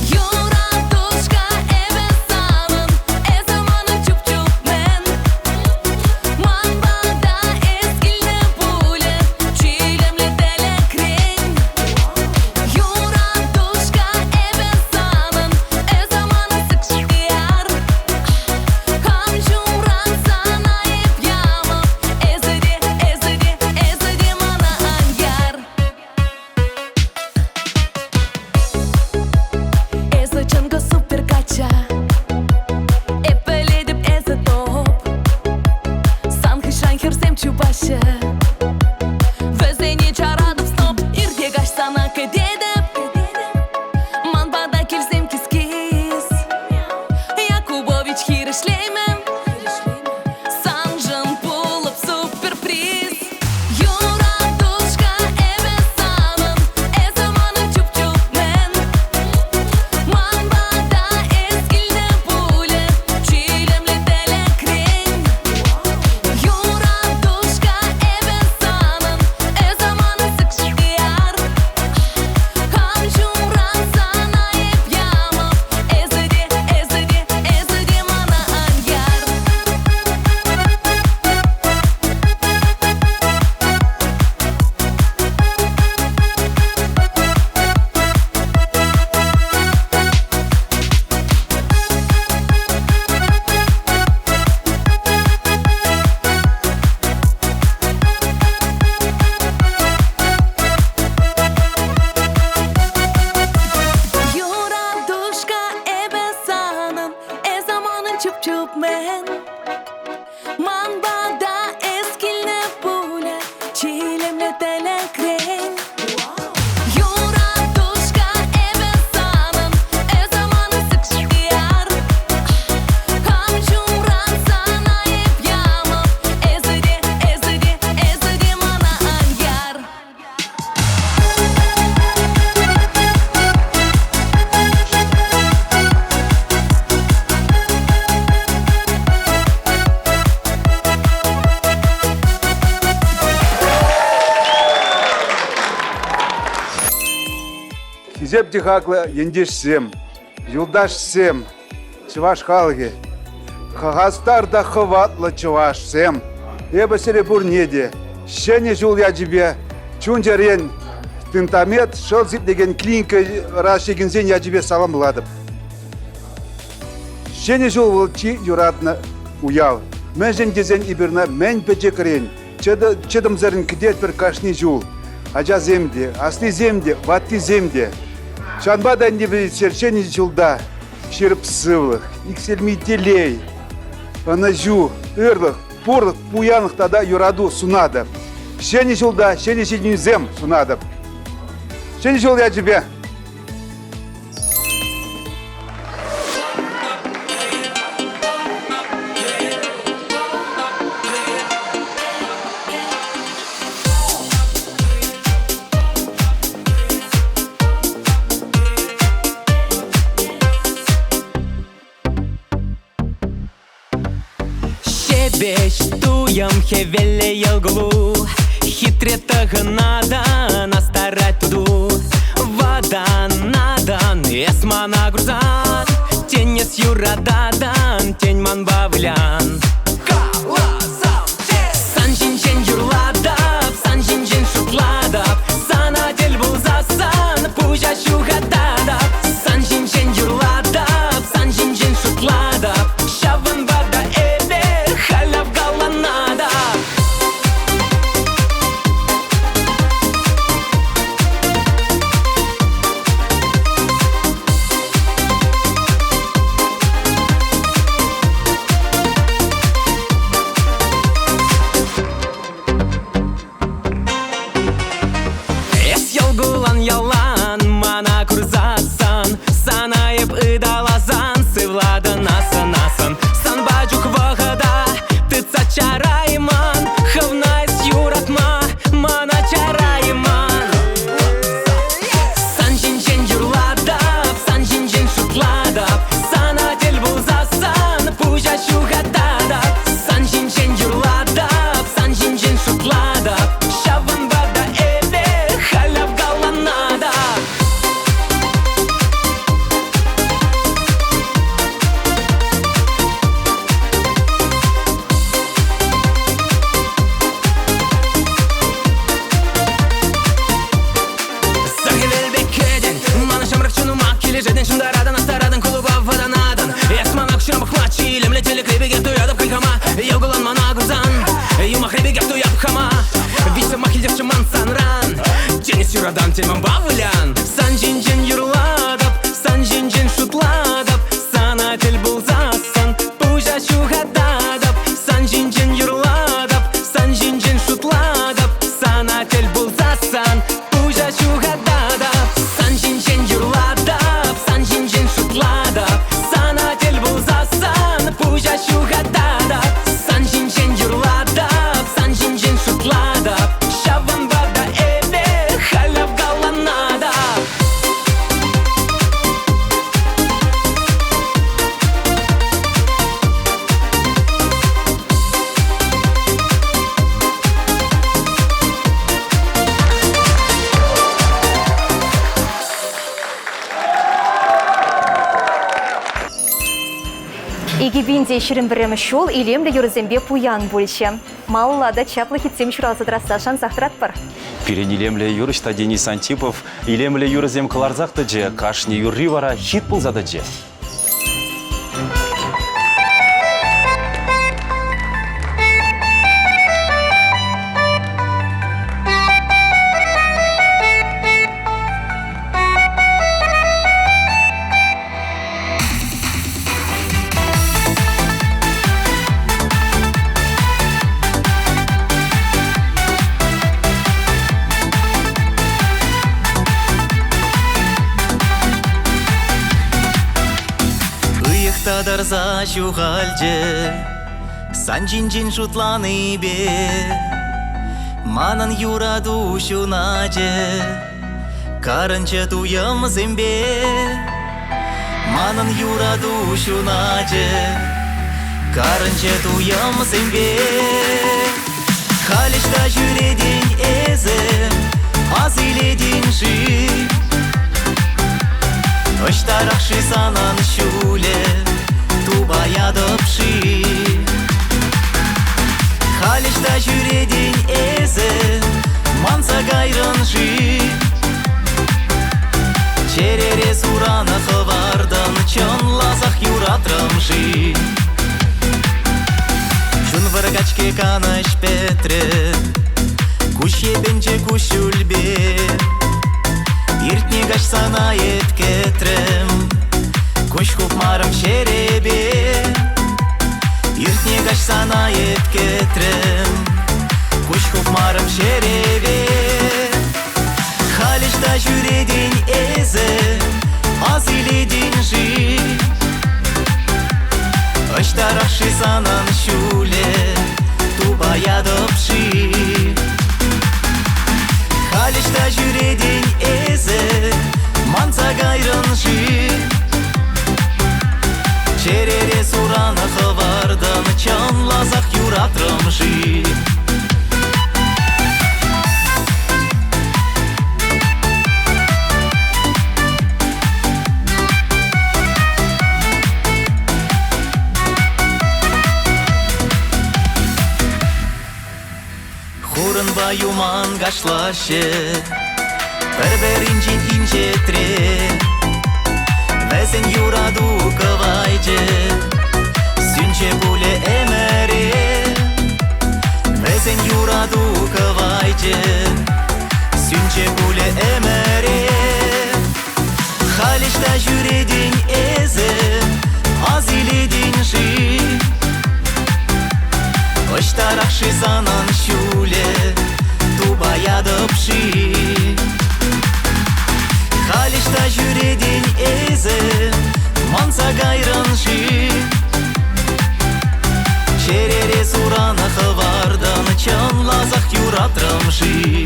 Юра тушка эбе санын, эзі манын чуп-чуп мен. Манбада эскілні пулет, чилемлі теле Хизепте хакла ендешсем, юлдашсем, чуваш халге. Хагастарда хватла чувашсем. Эба серебурнеде, щене жул я тебе, чунджерен, тентамет, шелзип деген клиника рашегензен я тебе саламладым. Щене жул волчи юратна уял. Мәжен дезен иберна мән печекрен, чедым зерін кедет бір кашни жул. Ажа земде, асли земде, ватти земде. Шанбада небе серчени жулда, шерп сывлых, иксельми телей. Анажу, ырлых, порлых, пуяных тада юраду сунадып. Щени жулда, щени зем сунадып. Щени жул я тебе. Беш туям хевеле елгулу, хитре тагнадан астарать туду. Вода надан, эсмана грузан, тень с юрададан, тень ман бавлян. Санжинчен юрладап, санжинчен шутладап, санатель был засан, пужа шухатадап. Санжинчен юрладап, санжинчен шутладап, шаван вода халав галанада. Эс ялгулан ялан, мана курзасан, санаеп идалазан, сывладан асан. Санбаджук вагада, тыца чарайман, хавнайс юратма, мана чарайман. Санжинчен юрладап, санжинчен шутладап, санатель был засан, пужа шухатадап. Санжинчен юрладап, санжинчен шутладап, шаван вода халав галанада. Жеден шундарадан, астарадан, кулуба ваданадан. Эсмана кширамах мачи, лемле телек ребегер туядов кайхама. Йогулан мана гузан, юмах ребегер туяб хама. Виса махильдев чуман санран, тенис юрадан, тельман бавлян. Санжинчен юрладап, санжинчен шутладап, санатель был засан, пужа шухатадап. Санжинчен юрладап, санжинчен шутладап, санатель был засан, пужа шухатадап. Санжинчен юрладап, санжинчен шутладап, санатель был засан, пужа шухатадап. Санжинчен юрладап, санжинчен шутладап, шаван вода халав галанада. Игибинде ширин бірімі шол, илемлі юрзембе пуян больше. Маллада чаплы хитсем шуралзы драсташан сахтрат бар. Перенилемле юрышта Денис Антипов, илемле юрзем каларзақты же, кашни юрри вара хит пулзады же. Тадарза шухальже, санжинчен шутланы бе, манан юраду шунаже, каранче туям зембе, манан юраду шунаже, каранче туям зембе. Халишта жүреден эзем, аз иледен жи, рахши санан шуле тубая допши Халишта жүредин эзе манса гайранжи Черере сурана хавардан чон лазах юратрамжи Шун варгачке канаш петре Куще бенче кушульбе Иртне гаш сана еткетрем Куш купмарам шеребе Иртне гаш сана еткетрем Куш купмарам шеребе Халишта жүредин эзе аз иледин жи Ыштарахши санан шуле тубая допши Халишта жүредин эзе манса гайранжи Черере сурана хавардан чан лазах юратрамжи Хурын баюман гашлаще Берберинчин инчетре Весен юраду кавайче Сюнче буле эмере Весен юраду кавайче Сюнче буле эмере Халишта жүредин эзе аз иледин жи Ыштарахши санан шуле тубая допши Халишта жүредин эзе манса гайранжи Черере сурана хавардан чан лазах юратрамжи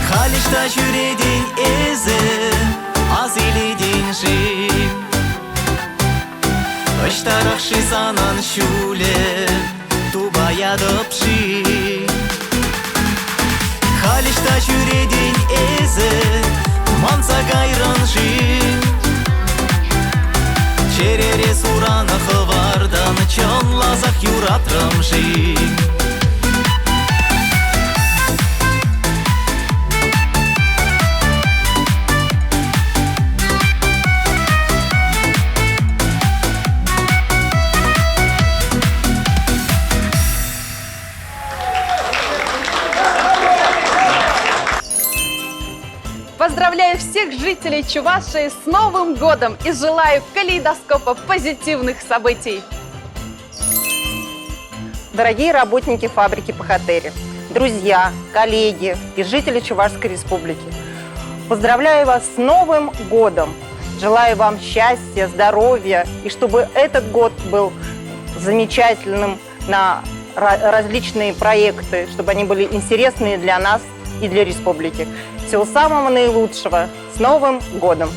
Халишта жүредин эзе аз иледин жи Ыштарахши санан шуле тубая допши Халишта жүредин эзе манса гайранжи Черере сурана хавардан чон лазах юратрамжи Поздравляю всех жителей Чувашии с Новым годом и желаю калейдоскопа позитивных событий. Дорогие работники фабрики Пахатери, друзья, коллеги и жители Чувашской Республики, поздравляю вас с Новым годом! Желаю вам счастья, здоровья и чтобы этот год был замечательным на различные проекты, чтобы они были интересные для нас и для республики. Всего самого наилучшего. С Новым годом!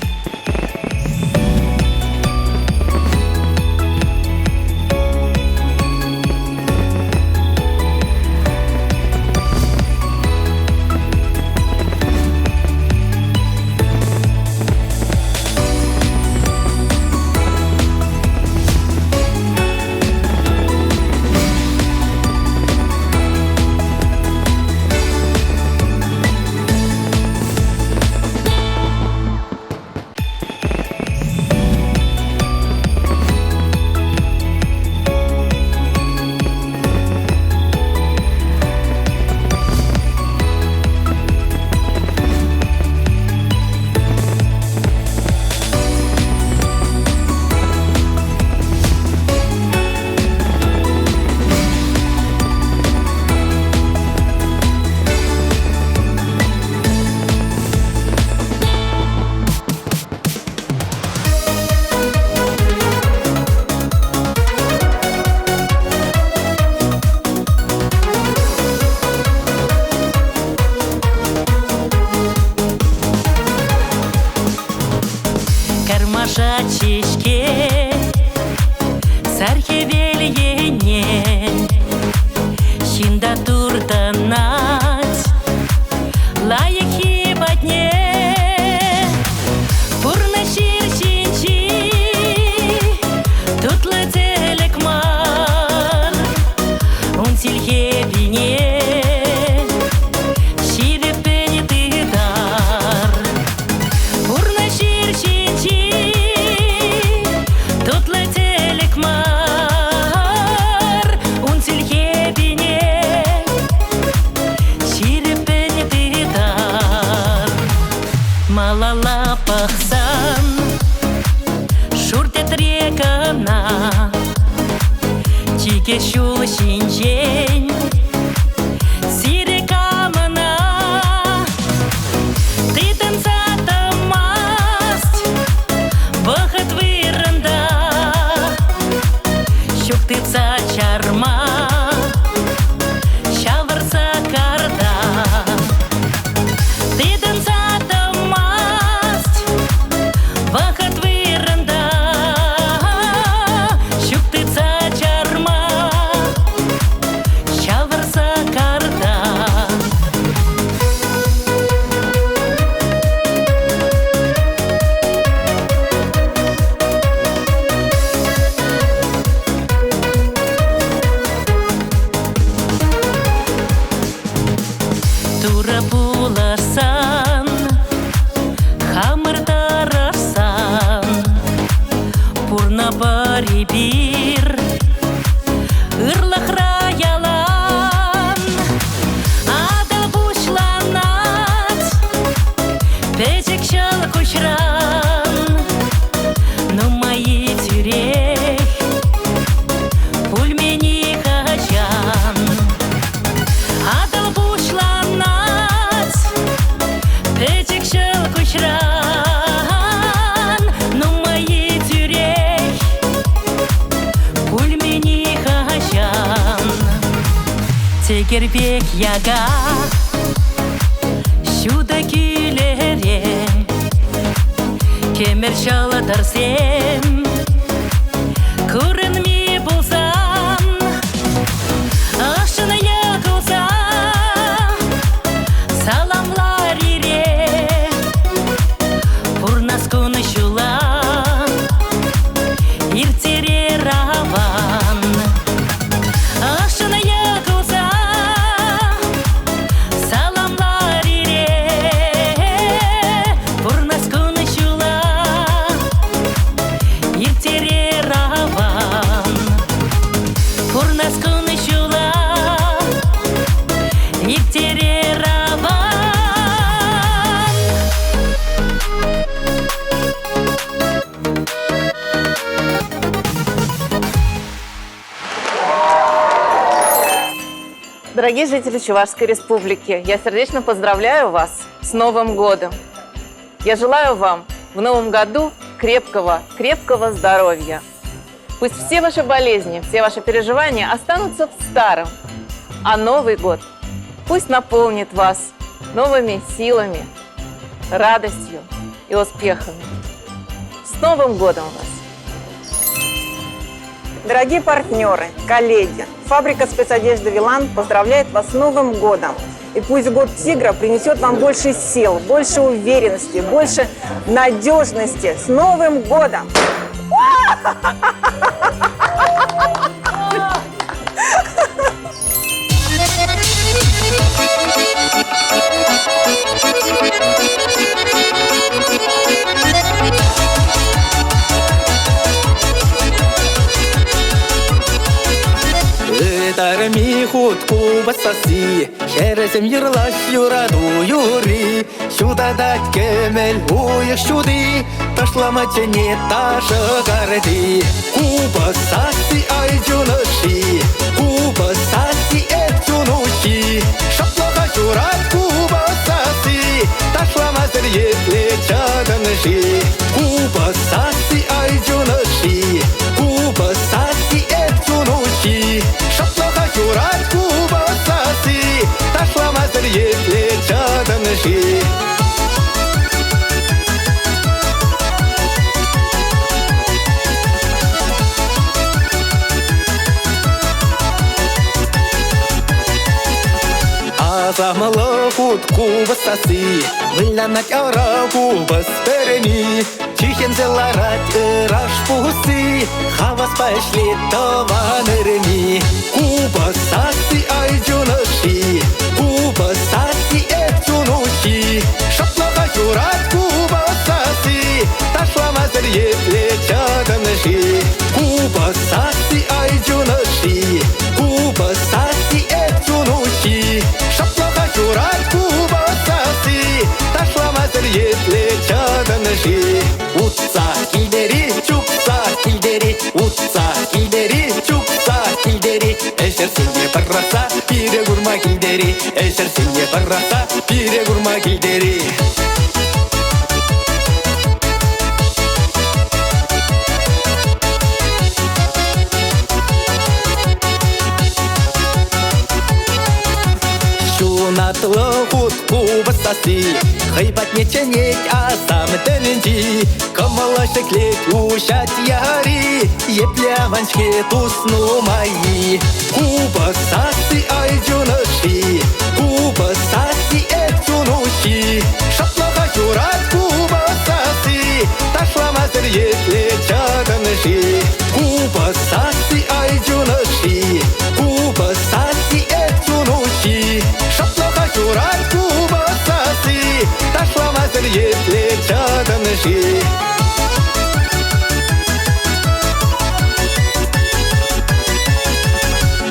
Шачишке сархевел ене Шинда турданать лайки батне Пурны Пирке шул шинчен Сирекамына Ты танцатамасть Бахат вырында Шуктыца чарма Шаварса карда Ты танцатамасть Бахат вырында Шуктыца чарма Шаварса карда Тура буларсан, хамырдарарсан, пурна бари бир, ырлахра ялан, ада бушланат, печек шал кушран, но мои тюрех, пульмени качан. Адал бушланат, печек шел кушран, но мои тюрех, пульмени хачан. Тегербек яга, шуда күлере, кемер шалатарсем, көрінме болсам, ашына якылса, саламлар ире, пурнас конышула, иртере раван. Ашына якылса, саламлар ире, пурнас конышула, иртере раван. Пурнас конышула, иртере раван. Дорогие жители Чувашской Республики, я сердечно поздравляю вас с Новым годом. Я желаю вам в новом году крепкого здоровья. Пусть все ваши болезни, все ваши переживания останутся в старом, а Новый год пусть наполнит вас новыми силами, радостью и успехами. С Новым годом вас! Дорогие партнеры, коллеги, фабрика спецодежды «Вилан» поздравляет вас с Новым годом. И пусть год тигра принесет вам больше сил, больше уверенности, больше надежности. С Новым годом! Тарми хутку басаси, хересем йырлаш юраду юри, шуда дать кемел уйых шуди, ташлама чене ташы гарди. Куба саси ай джунаши, куба саси эк джунуши, шаплаха журат куба саси, ташлама зір етле чаданыши. Куба саси ай джунаши, куба саси эк джунуши, шаплаха журат куба саси, ташлама зір етле чаданыши. Замало хутку басасы, вылянать араку басперени, чихен зеларать раш пусы, хавас пошли тованырни. Куба саси ай джунаши, куба саси эк джунуши, шаплаха журат куба саси, ташлама зір етле чаданыши. Куба саси ай джунаши, куба саси эк джунуши, шаплаха журат куба саси, ташлама зір етле чаданыши. Утса килдери, чукса килдери, утса килдери, чукса килдери. келдери эсер сене бараса пире курма келдери Шунатлы хутку басасы Хайбат не ченет асам тәлінжи Камала шеклет ушат яри Епляваншке тусну майи Кубасасы айджуныши Кубасасы экчунуши Шаплаха журат кубасасы Ташламазыр етле чаданыши Кубасасы айджуныши Кубасасы экчунуши Шаплаха журат кубасасы Ташламазыр етле чаданыши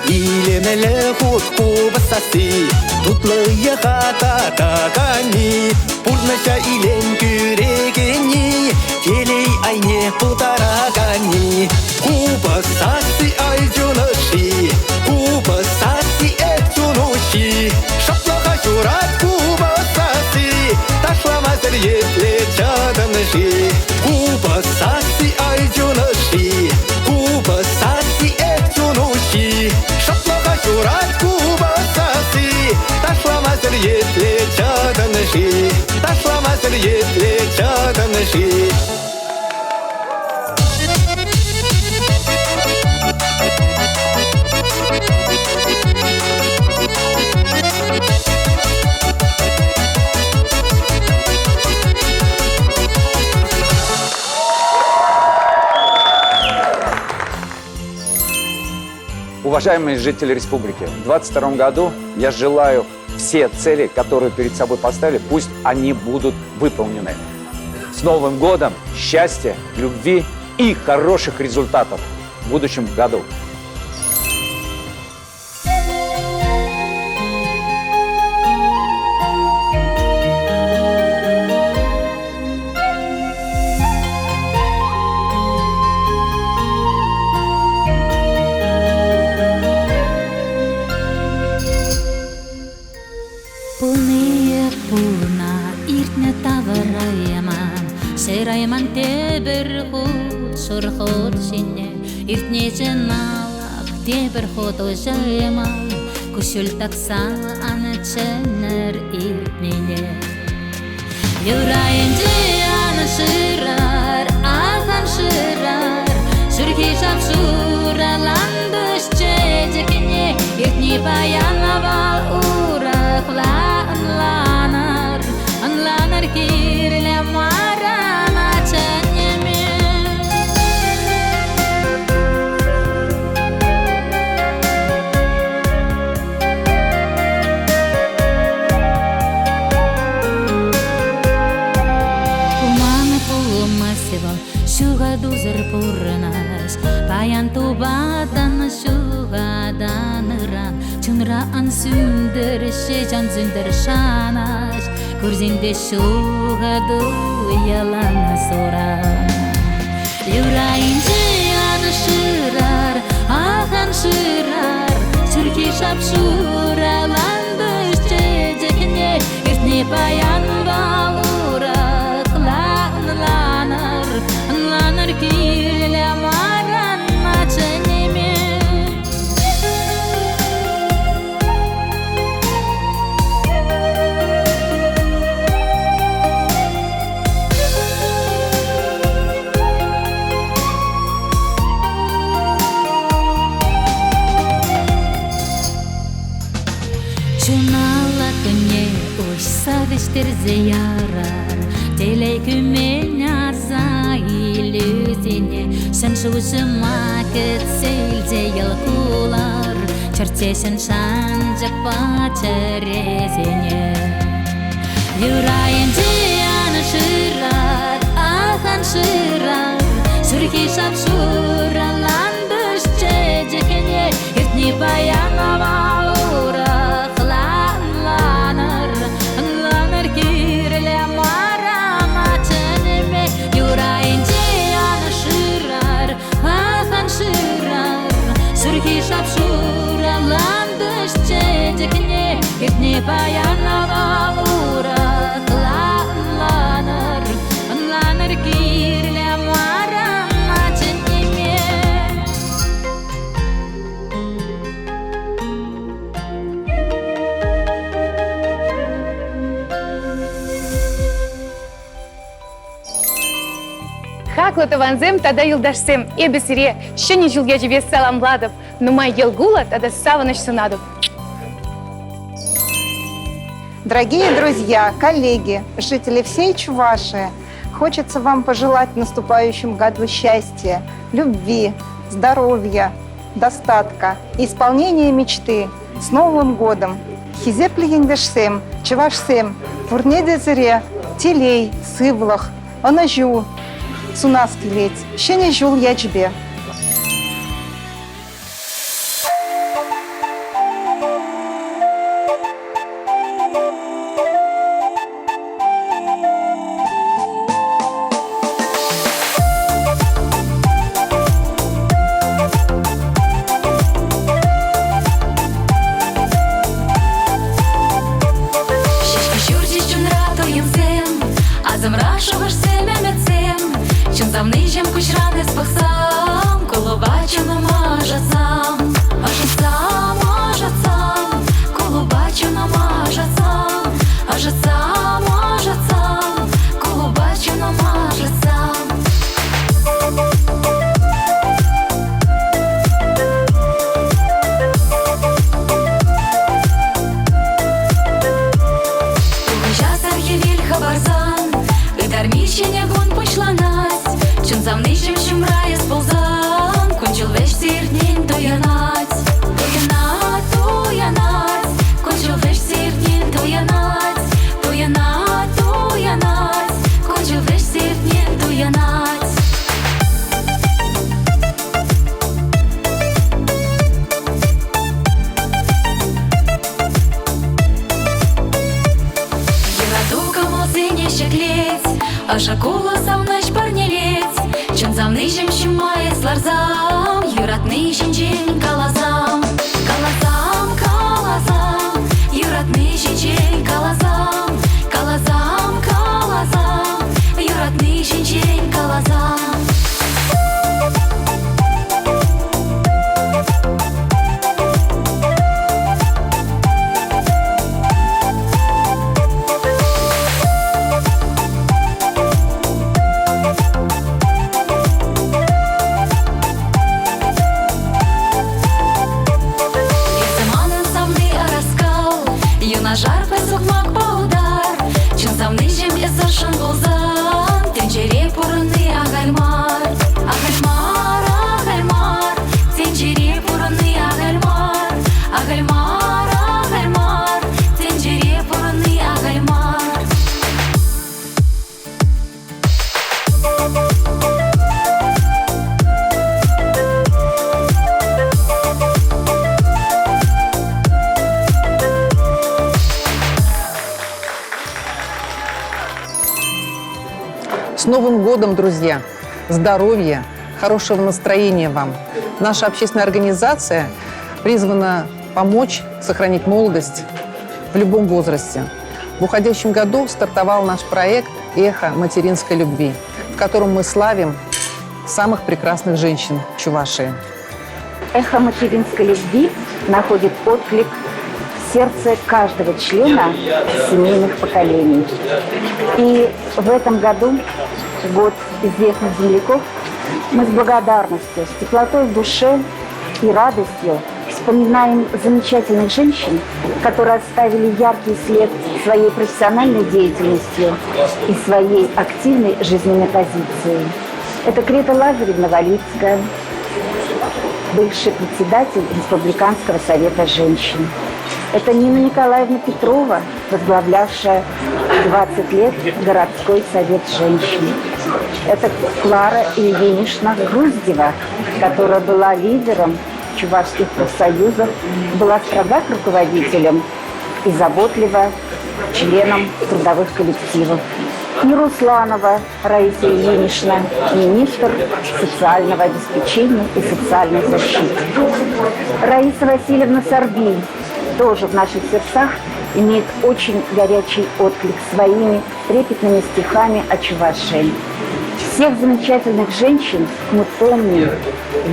Илемеле хутку басасы Тутлые хата тагани Пурнаша илен күрегени Телей айне тутарагани Кубасасы айджуныши Кубасасы экчунуши Шаплаха журат кубасасы Ташламазыр етле чаданыши Кубасасы айджуныши Кубасасы экчунуши Шаплаха журат кубасасы Ташламазыр етле чаданыши Ташламазыр етле чаданыши Уважаемые жители республики, в 2022 году я желаю все цели, которые перед собой поставили, пусть они будут выполнены. С Новым годом! Счастья, любви и хороших результатов в будущем году! Райман тебер хут сурхот сине иртнечен алак тебер хут ожайман кушул такса анченер иртнине Юрайынжы аны шырар ахан шырар сүрки шапшураландыш чечекине иртни баянавал урахланланар анланар кирле мара Шугадузыр пурнаш, паян тубадан шугаданыран, чунраан сүндір шежан зүндір шанаш, көрзінде шугаду ялана соран. Юрайынжы аны шырар, ахан шырар, сүрки шапшураландыш чечекіне, иртне паян балурак ланланар, анланар кирле маран маченеме. Чунала көне уш садыштыр зиярар, телей күмен арза илюзине, шаншушыма кетсельде ялкулар, чертесен шанжак пачерезине. Юрайынжы аны шырар, ахан шырар, сүрки шапшураландыш чечекене, иртни баянавал урахланланар, анланар кирле марама ченеме. Юрайынжы аны шырар, ахан шырар, сүрки шапшураландыш чечекене, чаклы таванзем, тада юлдашсем, эбесире, шене жул я тебе саламладып, нумай елгула, тада саваныш сунадып. Дорогие друзья, коллеги, жители всей Чувашии, хочется вам пожелать в наступающем году счастья, любви, здоровья, достатка и исполнения мечты. С Новым годом! Хизепли ендешсем, чувашсем, фурнедезере, телей, сывлах, анажу, сунаскелеть, щене жул я тебе. С Новым годом, друзья! Здоровья, хорошего настроения вам! Наша общественная организация призвана помочь сохранить молодость в любом возрасте. В уходящем году стартовал наш проект «Эхо материнской любви», в котором мы славим самых прекрасных женщин Чувашии. «Эхо материнской любви» находит отклик в сердце каждого члена семейных поколений. И в этом году, год известных земляков, мы с благодарностью, с теплотой в душе и радостью вспоминаем замечательных женщин, которые оставили яркий след своей профессиональной деятельностью и своей активной жизненной позицией. Это Крета Лазаревна Валицкая, бывший председатель Республиканского совета женщин. Это Нина Николаевна Петрова, возглавлявшая 20 лет городской совет женщин. Это Клара Ильинична Груздева, которая была лидером чувашских профсоюзов, была строга к руководителям и заботлива членам трудовых коллективов. И Русланова Раиса Ильинична, министр социального обеспечения и социальной защиты. Раиса Васильевна Сорбинь тоже в наших сердцах имеет очень горячий отклик своими трепетными стихами о Чувашии. Всех замечательных женщин мы помним,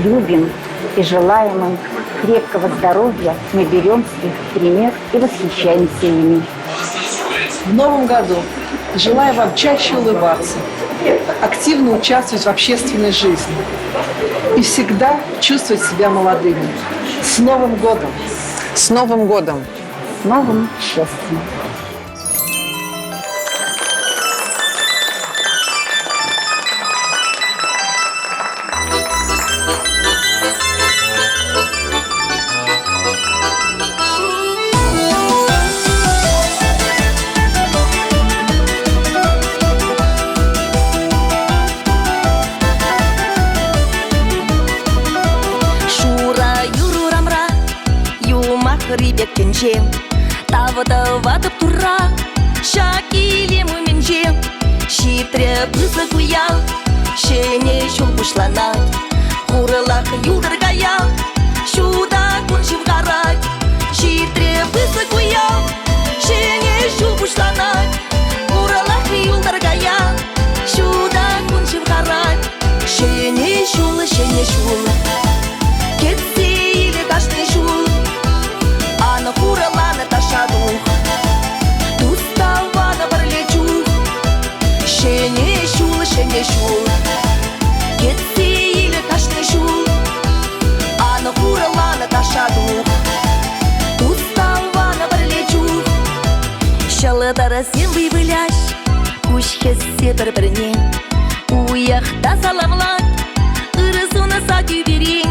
любим и желаем им крепкого здоровья. Мы берем с них пример и восхищаемся ими. В новом году желаю вам чаще улыбаться, активно участвовать в общественной жизни и всегда чувствовать себя молодыми. С Новым годом! С Новым годом! С новым счастьем! Рибек кенжем, тавада ватып тура, шакиле муменжем, шитре бызы куял, шене шул бушланат, хуралах юлдар гаял, шуда куншим гарат, шитре бызы куял, шене шул бушланат, хуралах юлдар гаял, шуда куншим гарат, шене шул, кетсе или кашны шул. Ана хуралана ташаду, туставана барлечу, шене шул, кетси или кашны шул. Ана хуралана ташаду, туставана барлечу, шалатара сен вывыляш, кушхессе бір-біріне, уяқта саламлат, ырысуна сатю берең,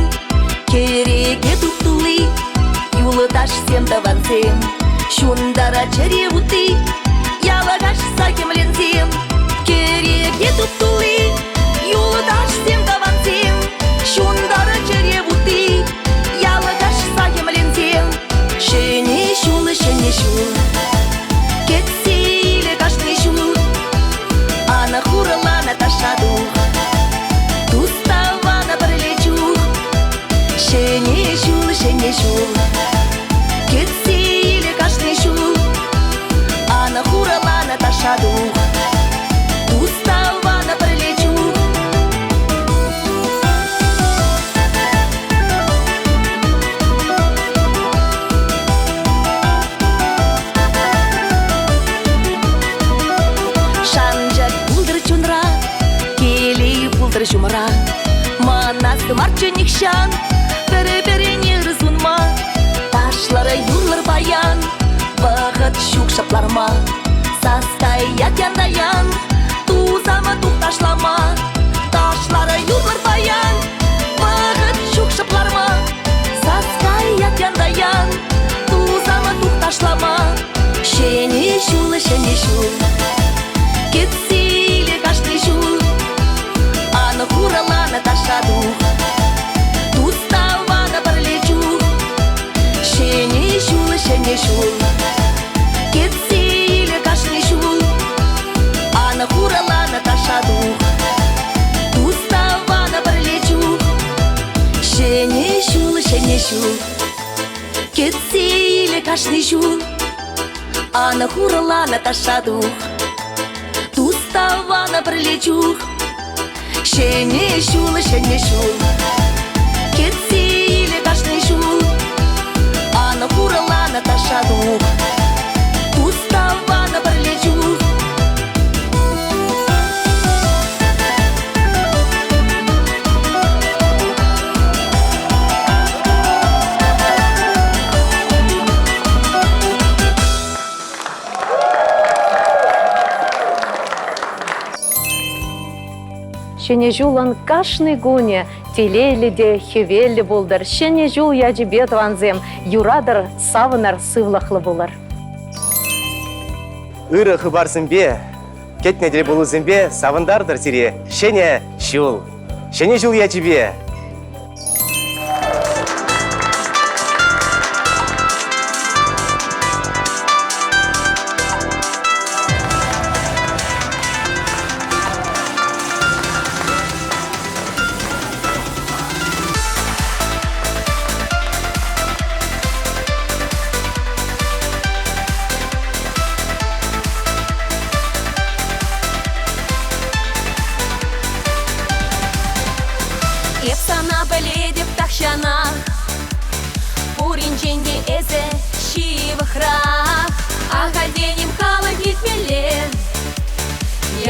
кереге туптулы. Юлдаш всем даванцем, шундара черевуты, ялагаш сакемленцем, кереге туптулы. Юлдаш всем даванцем, шундара черевуты, ялагаш сакемленцем, шене шул, кетсе или кашны шул. Ана хуралана ташаду, туставана барлечу, шене шул. Кетси или кашны шул, ана хуралана ташаду, туставана пролечу. Шанжак пулдыр чунра, кели пулдыр шумра, манасы марчыникшан, бір-біріне рызунма. Ташлары юрлар баян, вағыт шук шапларма, састаят яндаян, тузама тук ташлама. Ташлары юрлар баян, вағыт шук шапларма, састаят яндаян, тузама тук ташлама. Шене шул, кетси или кашны шул, ана хуралана ташаду, туставана барлечу. Шене шул, кетси или кашны шул, ана хуралана ташаду, туставана барлечу. Шене шул, кетси или кашны шул, ана хуралана ташаду, туставана барлечу. Шене шул, кетси или кашны шул, ана хуралана ташаду, туставана барлечу. Шене жулан кашны гуне, телейлі де хевелі болдар. Шене жул яжібет ванзем, юрадыр савынар сывлақлы болар. Үрі барсын бе, кетнедел болузын бе, савындардыр сире. Шене жул яжібе. Епсана беледеп тахшанах, пуринченде эзе шивахрах, агаденим хала гитмеле,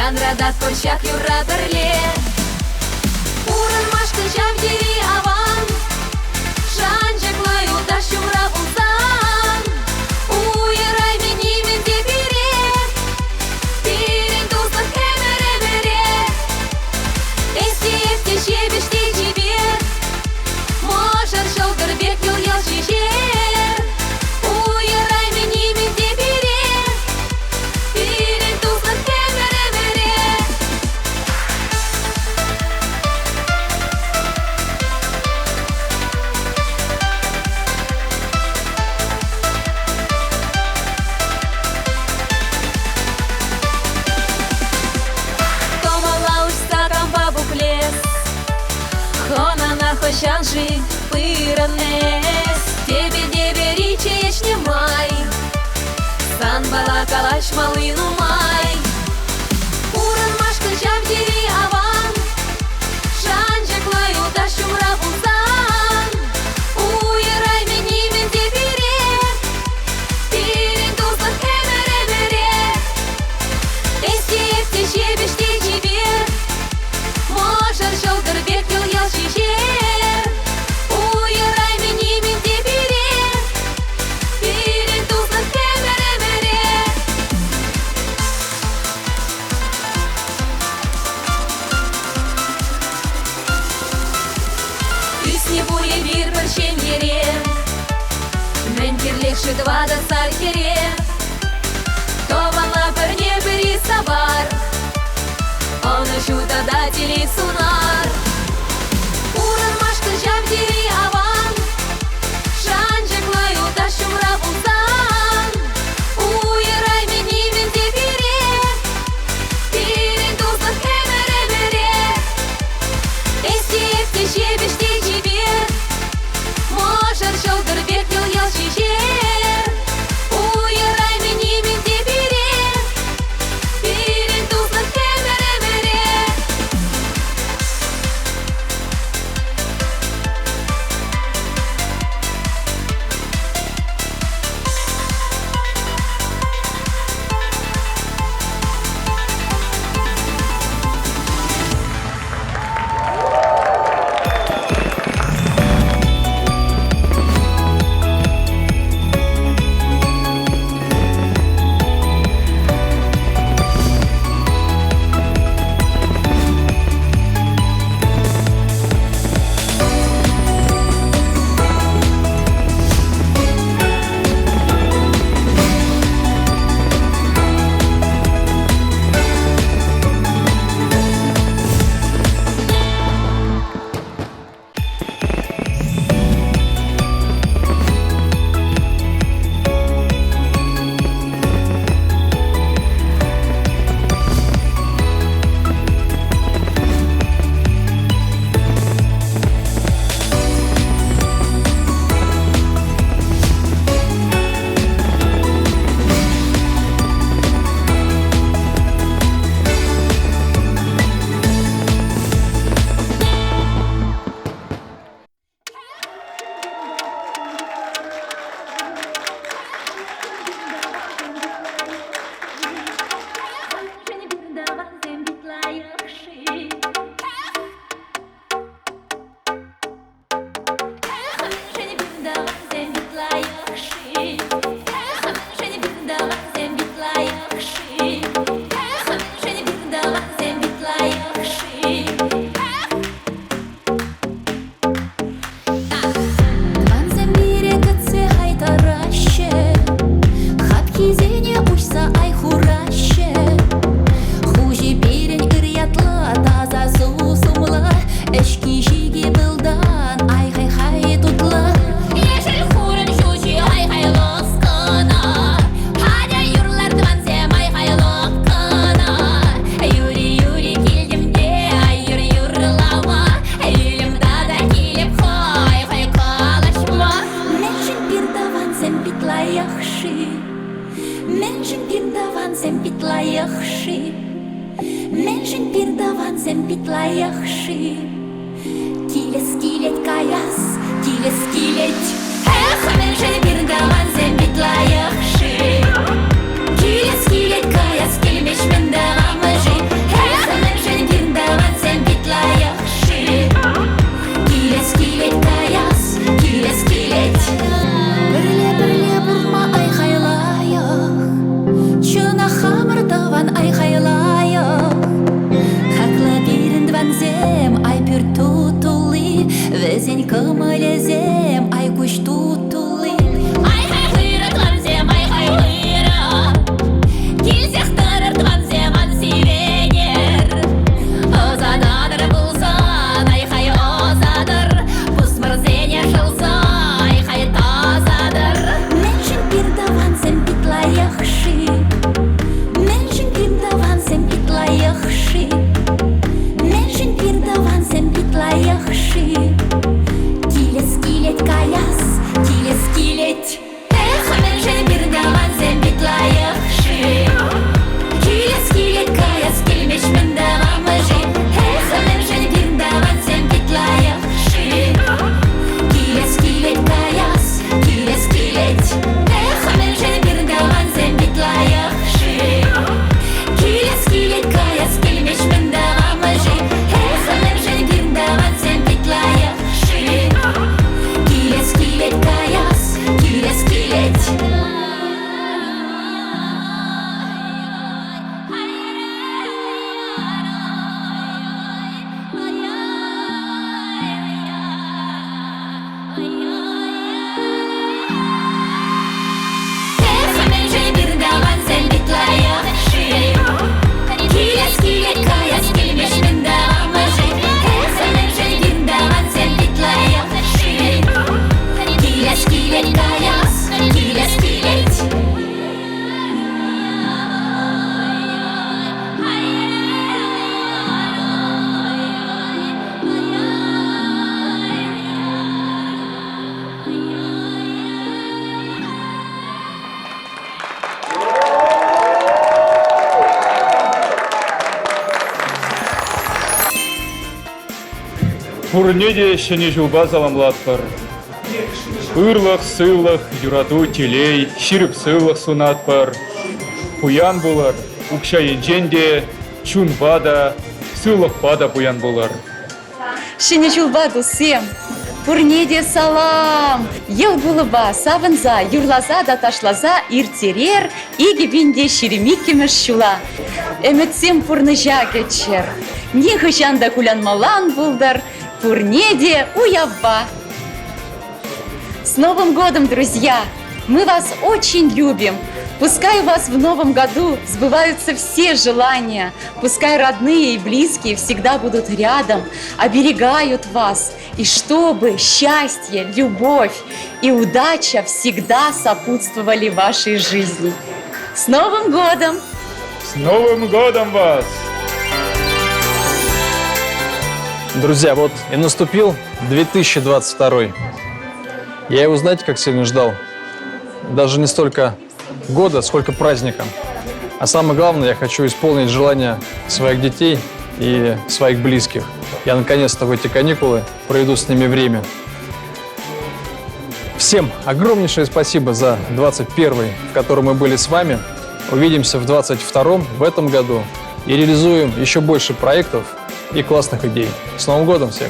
Чанрада кольчак юрадарле. Урын машты жавдери аван, Жанжаклаю дашумра улсан. Уйрай менимен дебире, Тирен туздық кемере-мере. Эсте шебеште жибер, Можар шылдырбек ел жижер. Уйрай менимен дебире, Тирен туздық кемере-мере. Хошанжи пыранес, тебе дебери чечне май, сан бала калаш малыну май. Уран машка жавдери аван, Жанжаклаю дашумра булсан. Уйрай менимен дебире, Тирен туздық кемере-мере. Эсте жебеште жибер, Можар шылдырбек ел жижер. Уйрай менимен дебире, Тирен туздық кемере-мере. Үсне буе бір шемере, Мен керлекші двада саркере. Товала бірне бірі сабар, Оны жутада дели сунар. Уран машты жавдери аван, Жанжаклаю дашумра булсан. Уйрай менимен дебире, Тирен туздық кемере-мере. Эсте жебеште жибер, Можар шылдырбек ел жижер. Уйрай менимен дебире, Тирен туздық кемере-мере. Sen bitlayakshi Kiles kayas Kiles men jeni bir davan sen bitlayakshi Kiles kayas Kelmeş men davan Пурнеде шене жылба заламлатпар. Ырлах, сылах, юрату телей, ширып сылах сунатпар. Пуян булар, укша енженде, чун бада, сылах бада пуян булар. Шене жылба дусем, пурнеде салам. Ел булыба, савынза, юрлаза да ташлаза, иртерер, иги бинде шеремиккемеш шула. Эметсем пурныжа кечер. Не хышанда кулянмалан булдар, пурнеде уявба. С Новым годом, друзья! Мы вас очень любим. Пускай у вас в Новом году сбываются все желания. Пускай родные и близкие всегда будут рядом, оберегают вас. И чтобы счастье, любовь и удача всегда сопутствовали вашей жизни. С Новым годом! С Новым годом вас! Друзья, вот и наступил 2022. Я его, знаете, как сильно ждал? Даже не столько года, сколько праздника. А самое главное, я хочу исполнить желания своих детей и своих близких. Я наконец-то в эти каникулы проведу с ними время. Всем огромнейшее спасибо за 21-й, в котором мы были с вами. Увидимся в 22-м в этом году и реализуем еще больше проектов и классных идей. С Новым годом всех!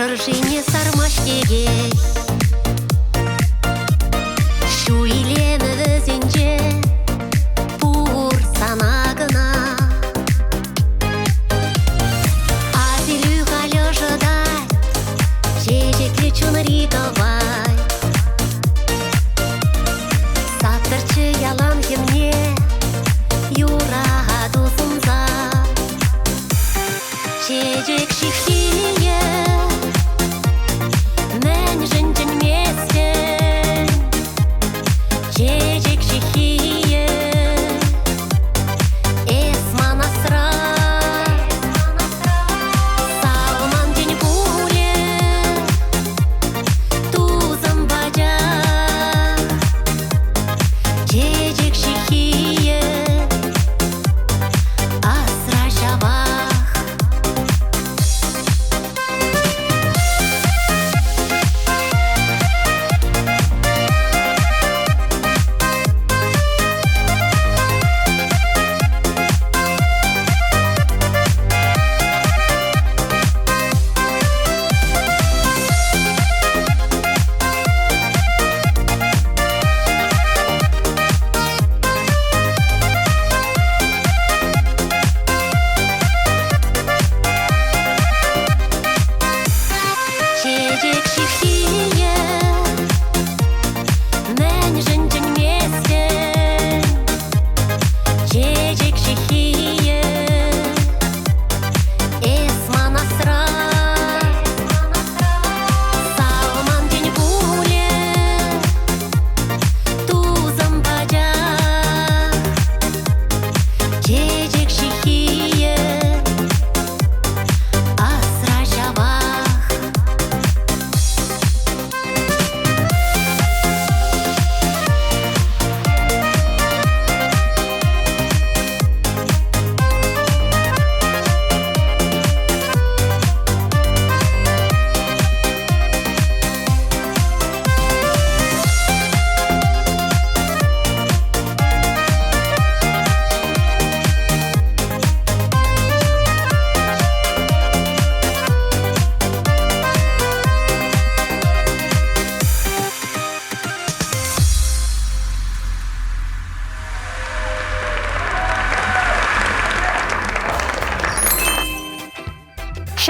Шыржине сармаштеге Шу илемі өзенже Пур санагына Азилю халі жыдай Жежеклі чунри кавай Саттырчы ялан хемне Юра дусынза Жежек шихие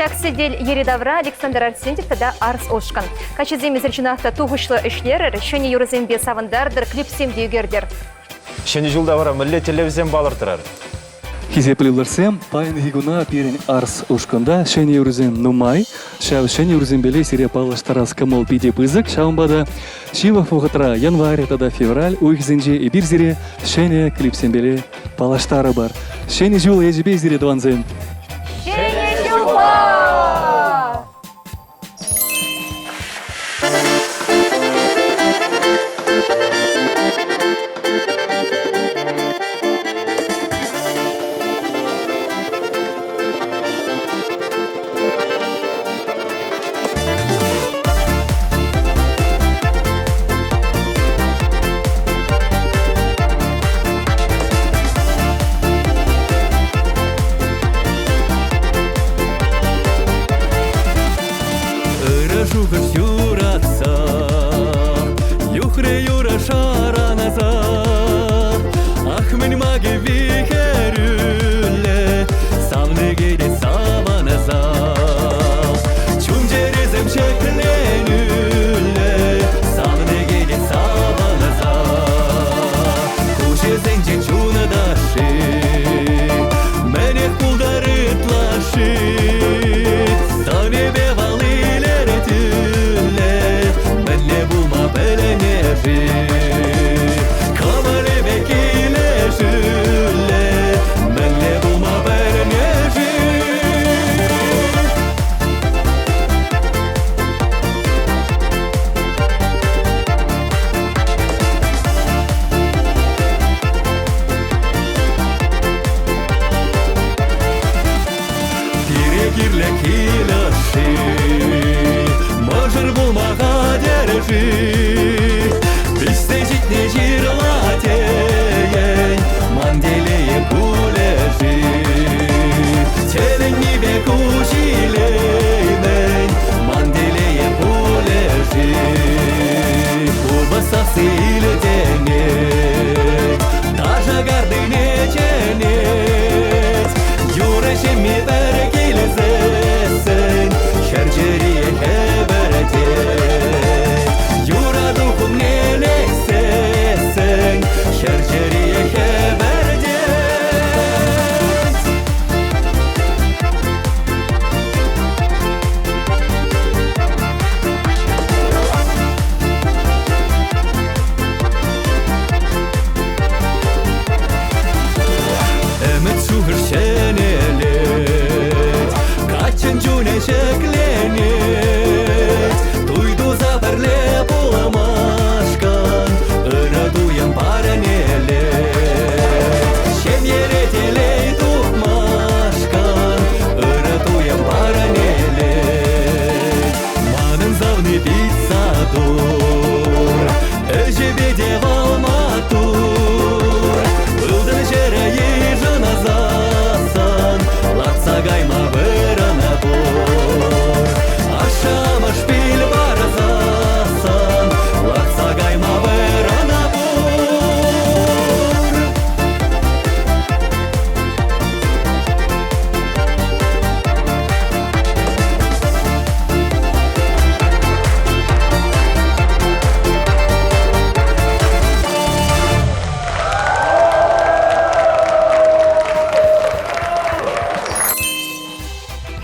Шәкседел Еридавра Александр Арсентьев да Арс Ошкан. Качезем изреченахта тугушлы эшлерер, шөне юрызембе савындардыр, клипсем дегердер. Шені жылда бара мүлле телевизион балыр тұрар. Кизеплилерсем пайн хигуна пирен арс ушканда шене юрзем нумай, шав шене юрзем беле сире палаштарас камол пиде пызык, шаумбада шива фугатра январь тада февраль уйхзенже и бирзире шене клипсем беле палаштары бар. Шене жул ежебе зире дванзем. Шене жула!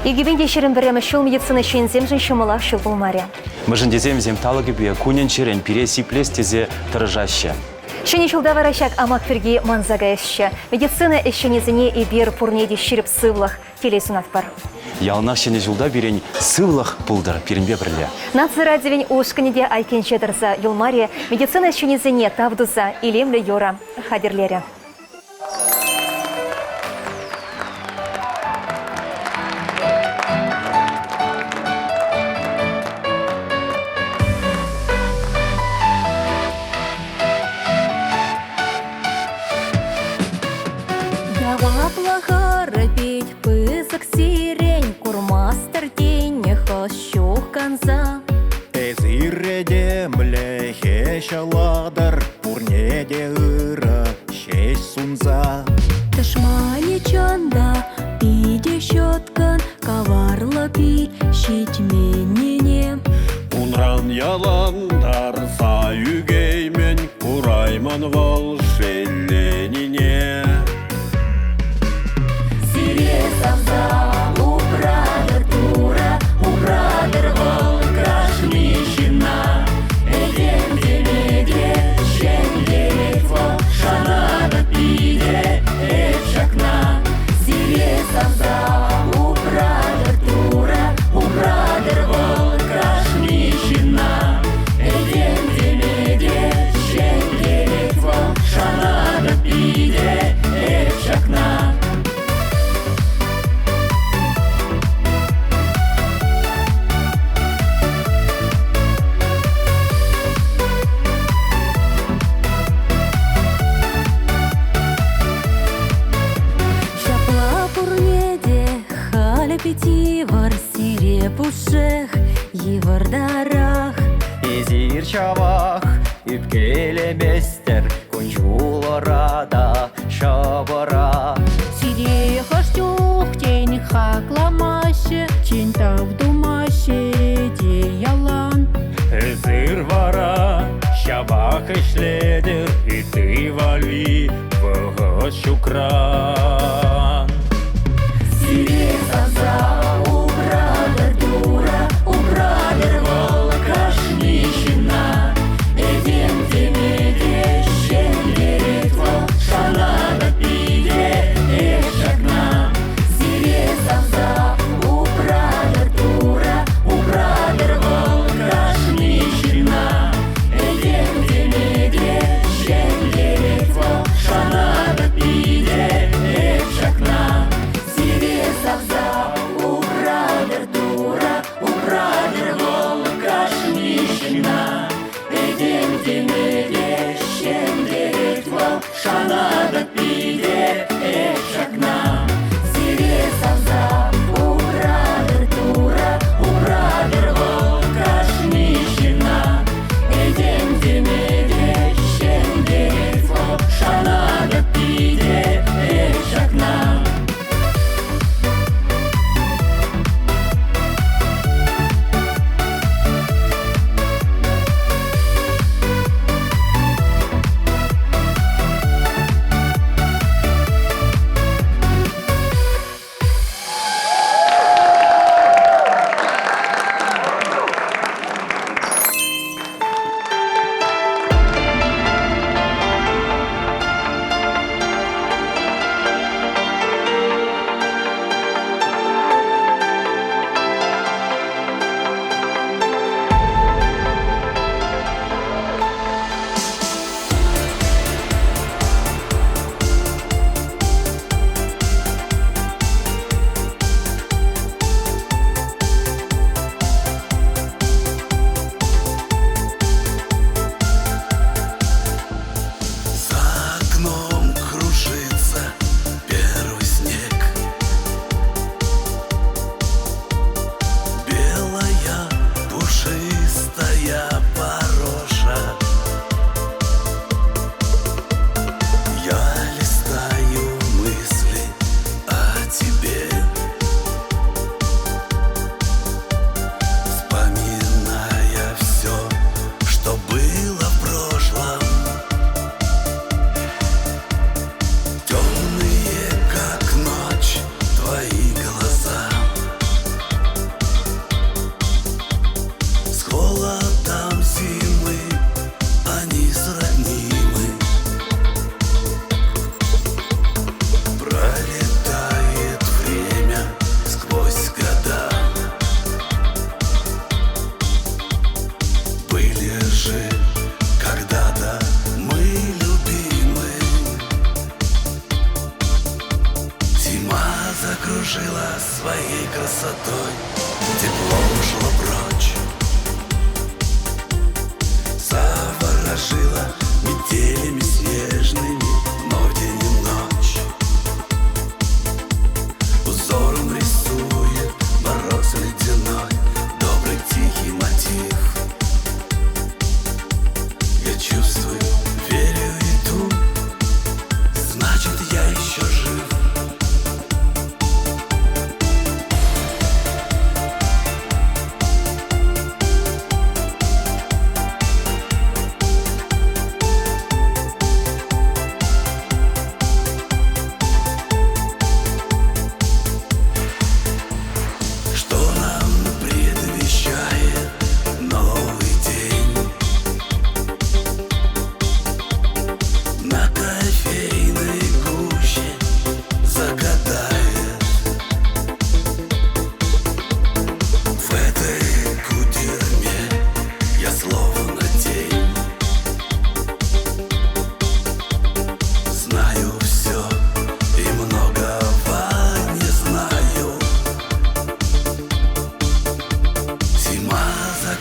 Егебенде шерін бірімі шыл медицина шензем жын шымылақ шыл болмаре. Мұжын деземзем талығы бе күнен черен пире сиплес тезе тұрыжашы. Шыне жылда варашак амак бірге манзага әші. Медицина әшінезіне ебер пұрнеде шіріп сывлық телесунат бар. Ялнақ шыне жылда берен сывлық бұлдыр перінбе бірле. Нацыра девен ошқынеде айкен шедірза юлмаре медицина әшінезіне тавдуза илемлі йора хадерлері. Шаладар пурнеде ыра шесть сунза. Ташмане чанда пиде щеткан каварлапи шитменене. Унран яландар саюгеймен курайман волшебленине. Сире савза убрадыр тура, убрадыр вол крашнищина. Эдем демеде шенгелек вол шанада пиде эчакна. Сире савза убрадыр тура, убрадыр вол крашнищина. Эдем демеде шенгелек вол шанада пиде эчакна. Пятивар сирепушех, евардарах. Изир чавах, үпкеле бестер, кончуларада шабара. Сире хаштюх, тень хакламаще, чинта вдумаще, де ялан. Эзир вара, шабах ишледер, и ты вали в шукран. Сире саза, убрадыр дура, убрадыр вол крашнищина. Эдем демеде шенгерет вол шанада пиде эшакна. Сире саза, убрадыр дура, убрадыр вол крашнищина. Эдем демеде шенгерет вол шанада пиде эшакна. Савза, убрадыр дура, убрадыр вол крашнищина. Эдем демеде шенгерет вол шанада пиде эшакна. Сире савза, убрадыр дура, убрадыр вол крашнищина. Эдем демеде шенгерет вол шанада пиде эшакна.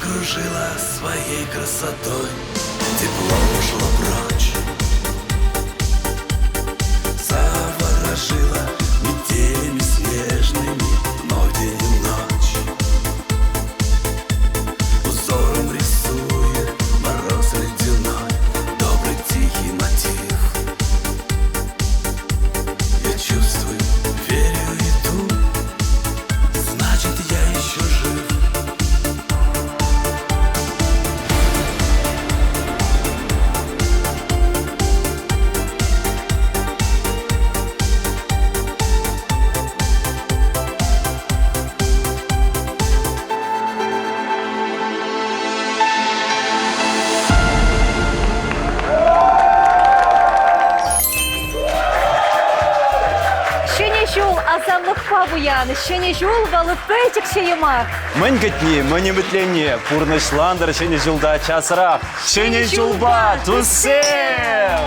окружила своей красотой, тепло ушло прочь, заворожила метелями снежными вновь день и ночь. Узором рисует мороз ледяной, добрый тихий мотив. Я чувствую, верю, иду, значит, я еще жив. Шене жул азамлық пабуян, шене жул балы пәйтік шейімақ. Мін гітні, мені бітленне, пурнышландыр шене жылда часырақ. Шене жылба тусем!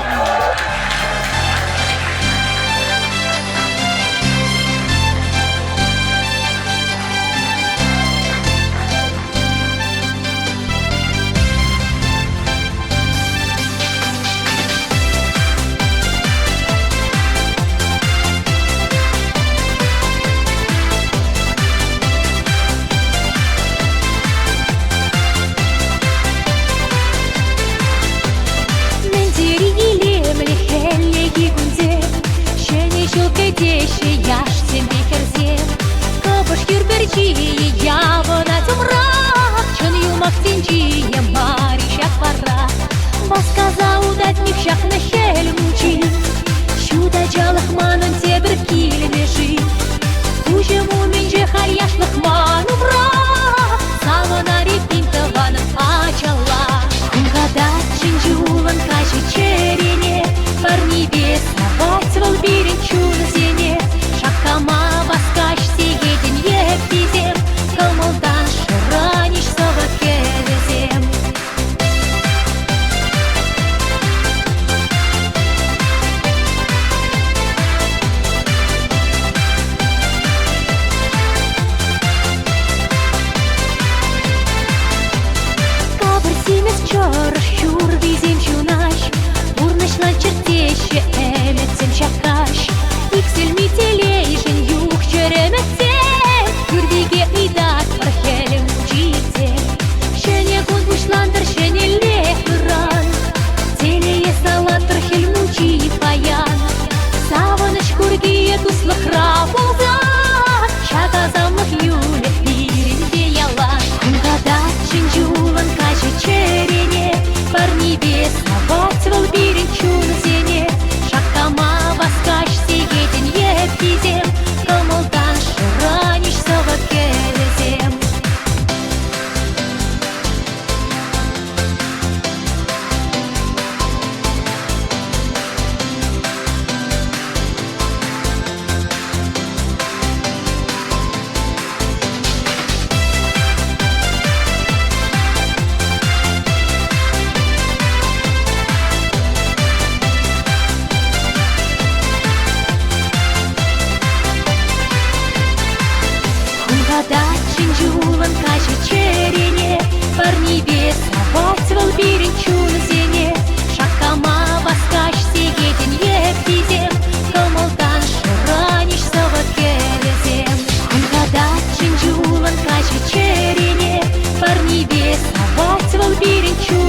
Парни без, а вать волбирин чу.